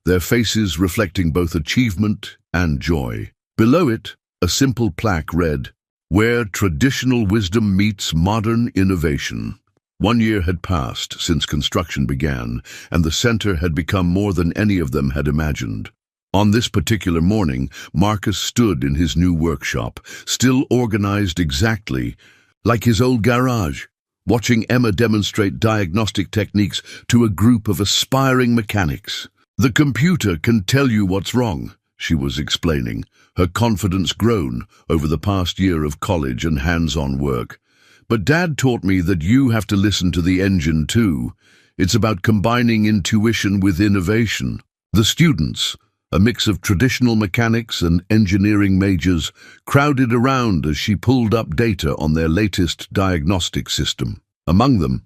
their faces reflecting both achievement and joy. Below it, a simple plaque read, "Where traditional wisdom meets modern innovation." 1 year had passed since construction began, and the center had become more than any of them had imagined. On this particular morning, Marcus stood in his new workshop, still organized exactly like his old garage, watching Emma demonstrate diagnostic techniques to a group of aspiring mechanics. "The computer can tell you what's wrong," she was explaining, her confidence grown over the past year of college and hands-on work. But Dad taught me that you have to listen to the engine too. It's about combining intuition with innovation. The students, a mix of traditional mechanics and engineering majors, crowded around as she pulled up data on their latest diagnostic system. Among them,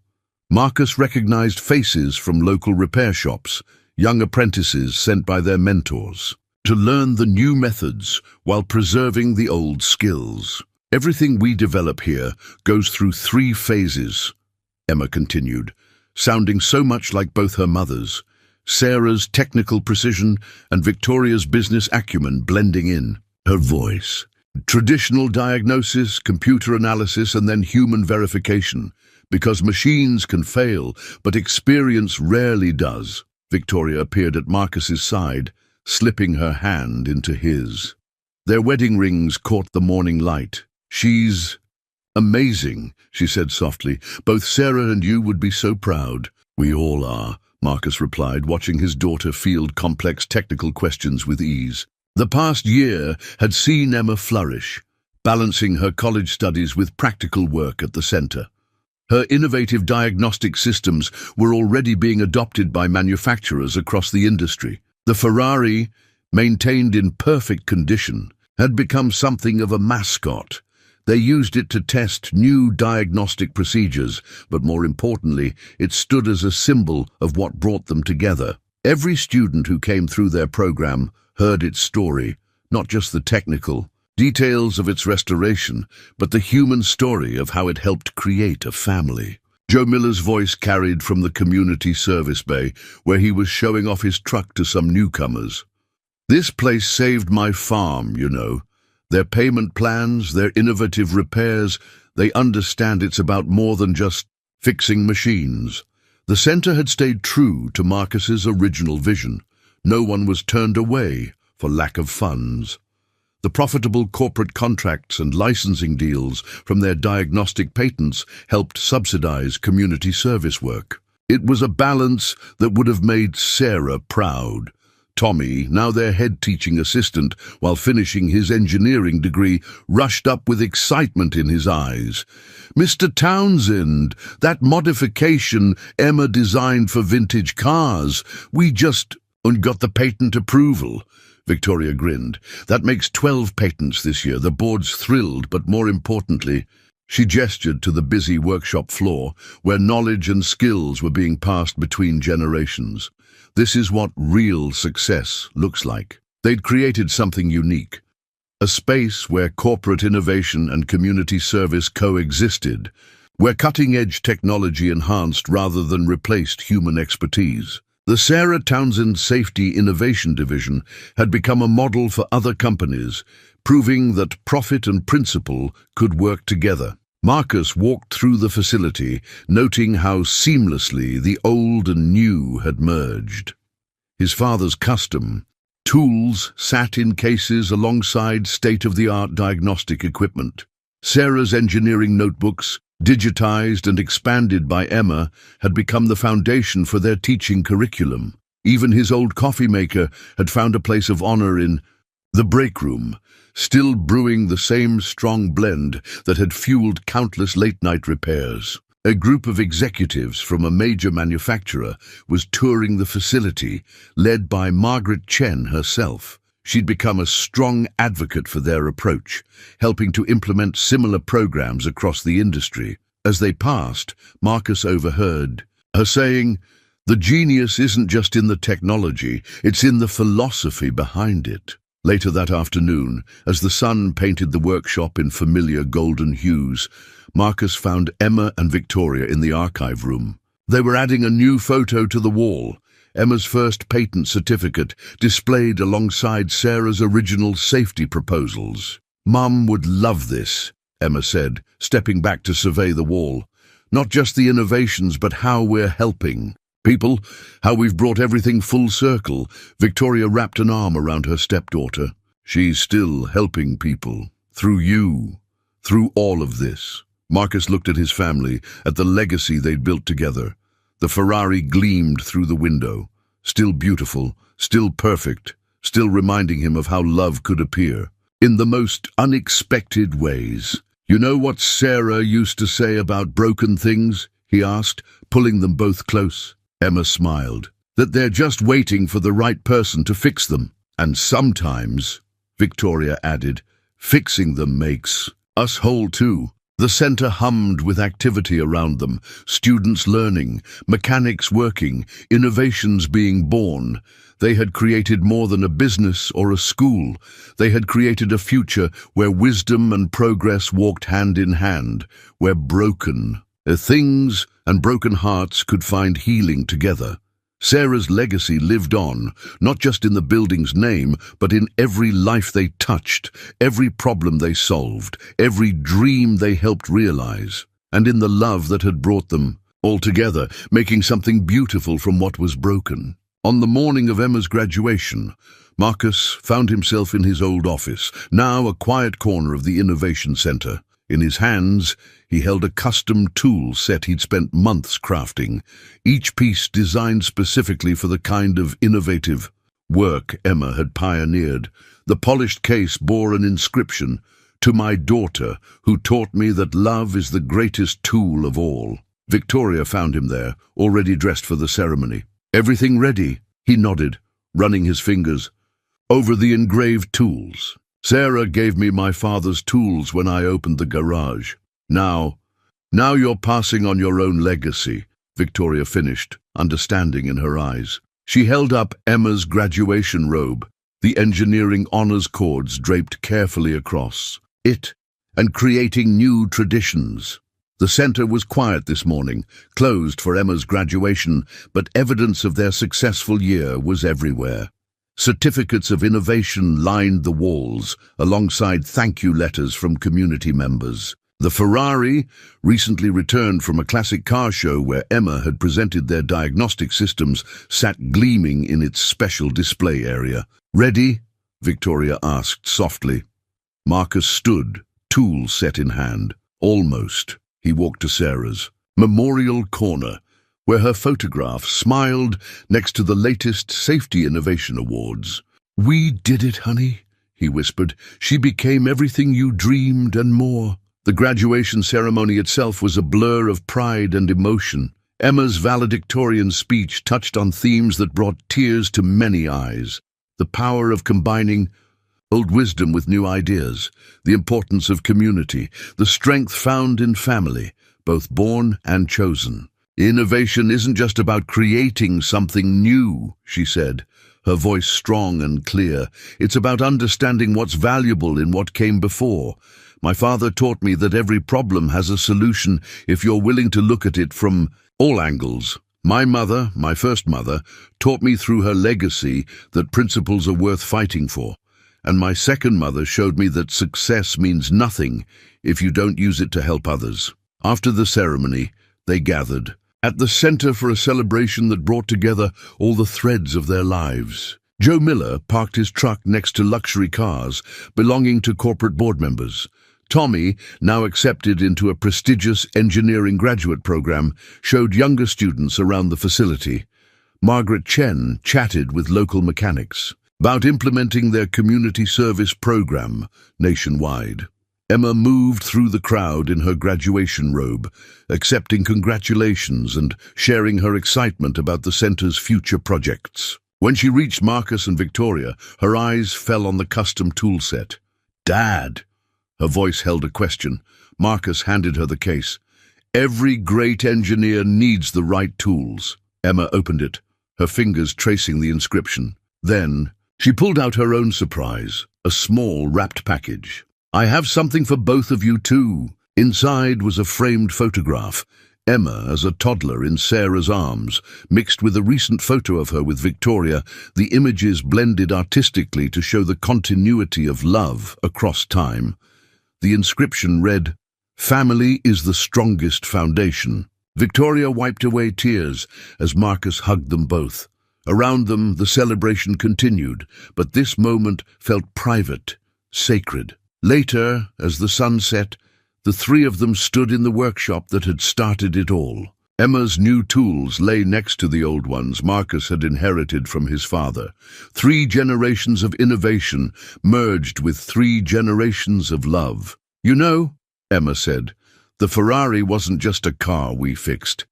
Marcus recognized faces from local repair shops, young apprentices sent by their mentors, to learn the new methods while preserving the old skills. Everything we develop here goes through 3 phases, Emma continued, sounding so much like both her mothers, Sarah's technical precision and Victoria's business acumen blending in. Her voice. Traditional diagnosis, computer analysis, and then human verification, because machines can fail, but experience rarely does. Victoria appeared at Marcus's side, slipping her hand into his. Their wedding rings caught the morning light. "She's amazing," she said softly. "Both Sarah and you would be so proud." "We all are," Marcus replied, watching his daughter field complex technical questions with ease. The past year had seen Emma flourish, balancing her college studies with practical work at the center. Her innovative diagnostic systems were already being adopted by manufacturers across the industry. The Ferrari, maintained in perfect condition, had become something of a mascot. They used it to test new diagnostic procedures, but more importantly, it stood as a symbol of what brought them together. Every student who came through their program heard its story, not just the technical details of its restoration, but the human story of how it helped create a family. Joe Miller's voice carried from the community service bay, where he was showing off his truck to some newcomers. "This place saved my farm, you know. Their payment plans, their innovative repairs, they understand it's about more than just fixing machines." The center had stayed true to Marcus's original vision. No one was turned away for lack of funds. The profitable corporate contracts and licensing deals from their diagnostic patents helped subsidize community service work. It was a balance that would have made Sarah proud. Tommy, now their head teaching assistant, while finishing his engineering degree, rushed up with excitement in his eyes. "Mr. Townsend, that modification Emma designed for vintage cars, we just got the patent approval." Victoria grinned. "That makes 12 patents this year. The board's thrilled, but more importantly," she gestured to the busy workshop floor, where knowledge and skills were being passed between generations. "This is what real success looks like." They'd created something unique, a space where corporate innovation and community service coexisted, where cutting-edge technology enhanced rather than replaced human expertise. The Sarah Townsend Safety Innovation Division had become a model for other companies, proving that profit and principle could work together. Marcus walked through the facility, noting how seamlessly the old and new had merged. His father's custom tools sat in cases alongside state-of-the-art diagnostic equipment. Sarah's engineering notebooks, digitized and expanded by Emma, had become the foundation for their teaching curriculum. Even his old coffee maker had found a place of honor in the break room, still brewing the same strong blend that had fueled countless late-night repairs. A group of executives from a major manufacturer was touring the facility, led by Margaret Chen herself. She'd become a strong advocate for their approach, helping to implement similar programs across the industry. As they passed, Marcus overheard her saying, "The genius isn't just in the technology, it's in the philosophy behind it." Later that afternoon, as the sun painted the workshop in familiar golden hues, Marcus found Emma and Victoria in the archive room. They were adding a new photo to the wall, Emma's first patent certificate displayed alongside Sarah's original safety proposals. "Mum would love this," Emma said, stepping back to survey the wall. "Not just the innovations, but how we're helping people, how we've brought everything full circle." Victoria wrapped an arm around her stepdaughter. "She's still helping people. Through you. Through all of this." Marcus looked at his family, at the legacy they'd built together. The Ferrari gleamed through the window. Still beautiful, still perfect, still reminding him of how love could appear. In the most unexpected ways. "You know what Sarah used to say about broken things?" he asked, pulling them both close. Emma smiled. "That they're just waiting for the right person to fix them. And sometimes," Victoria added, "fixing them makes us whole too." The centre hummed with activity around them, students learning, mechanics working, innovations being born. They had created more than a business or a school. They had created a future where wisdom and progress walked hand in hand, where broken things and broken hearts could find healing together. Sarah's legacy lived on, not just in the building's name, but in every life they touched, every problem they solved, every dream they helped realize, and in the love that had brought them all together, making something beautiful from what was broken. On the morning of Emma's graduation, Marcus found himself in his old office, now a quiet corner of the Innovation Center. In his hands, he held a custom tool set he'd spent months crafting, each piece designed specifically for the kind of innovative work Emma had pioneered. The polished case bore an inscription, "To my daughter, who taught me that love is the greatest tool of all." Victoria found him there, already dressed for the ceremony. "Everything ready?" He nodded, running his fingers over the engraved tools. "Sarah gave me my father's tools when I opened the garage. Now you're passing on your own legacy," Victoria finished, understanding in her eyes. She held up Emma's graduation robe, the engineering honors cords draped carefully across it, and creating new traditions. The center was quiet this morning, closed for Emma's graduation, but evidence of their successful year was everywhere. Certificates of innovation lined the walls, alongside thank-you letters from community members. The Ferrari, recently returned from a classic car show where Emma had presented their diagnostic systems, sat gleaming in its special display area. "Ready?" Victoria asked softly. Marcus stood, tool set in hand. "Almost." He walked to Sarah's memorial corner, where her photograph smiled next to the latest Safety Innovation Awards. "We did it, honey," he whispered. "She became everything you dreamed and more." The graduation ceremony itself was a blur of pride and emotion. Emma's valedictorian speech touched on themes that brought tears to many eyes. The power of combining old wisdom with new ideas, the importance of community, the strength found in family, both born and chosen. "Innovation isn't just about creating something new," she said, her voice strong and clear. "It's about understanding what's valuable in what came before. My father taught me that every problem has a solution if you're willing to look at it from all angles. My mother, my first mother, taught me through her legacy that principles are worth fighting for. And my second mother showed me that success means nothing if you don't use it to help others." After the ceremony, they gathered at the center for a celebration that brought together all the threads of their lives. Joe Miller parked his truck next to luxury cars belonging to corporate board members. Tommy, now accepted into a prestigious engineering graduate program, showed younger students around the facility. Margaret Chen chatted with local mechanics about implementing their community service program nationwide. Emma moved through the crowd in her graduation robe, accepting congratulations and sharing her excitement about the center's future projects. When she reached Marcus and Victoria, her eyes fell on the custom tool set. "Dad!" Her voice held a question. Marcus handed her the case. "Every great engineer needs the right tools." Emma opened it, her fingers tracing the inscription. Then she pulled out her own surprise, a small wrapped package. "I have something for both of you too." Inside was a framed photograph, Emma as a toddler in Sarah's arms, mixed with a recent photo of her with Victoria. The images blended artistically to show the continuity of love across time. The inscription read, "Family is the strongest foundation." Victoria wiped away tears as Marcus hugged them both. Around them, the celebration continued, but this moment felt private, sacred. Later, as the sun set, the three of them stood in the workshop that had started it all. Emma's new tools lay next to the old ones Marcus had inherited from his father. 3 generations of innovation merged with 3 generations of love. "You know," Emma said. The Ferrari wasn't just a car we fixed.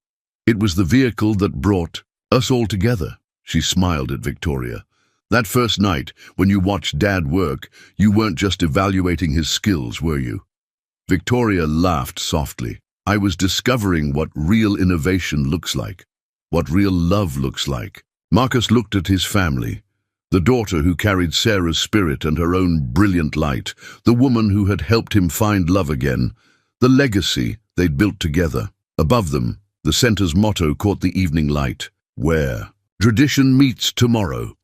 It was the vehicle that brought us all together. She smiled at Victoria. That first night, when you watched Dad work, you weren't just evaluating his skills, were you? Victoria laughed softly. I was discovering what real innovation looks like, what real love looks like. Marcus looked at his family. The daughter who carried Sarah's spirit and her own brilliant light, the woman who had helped him find love again, the legacy they'd built together. Above them, the center's motto caught the evening light. Where tradition meets tomorrow.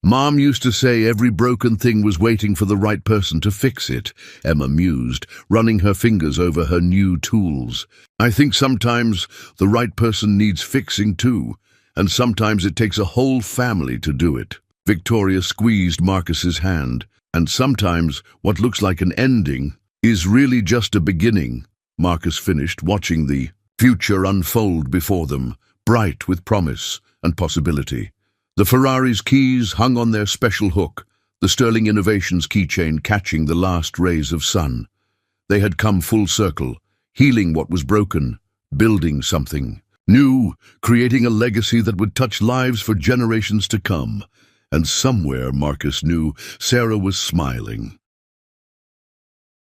Mom used to say every broken thing was waiting for the right person to fix it, Emma mused, running her fingers over her new tools. I think sometimes the right person needs fixing too, and sometimes it takes a whole family to do it. Victoria squeezed Marcus's hand, and sometimes what looks like an ending is really just a beginning. Marcus finished, watching the future unfold before them, bright with promise and possibility. The Ferrari's keys hung on their special hook, the Sterling Innovations keychain catching the last rays of sun. They had come full circle, healing what was broken, building something new, creating a legacy that would touch lives for generations to come. And somewhere, Marcus knew, Sarah was smiling.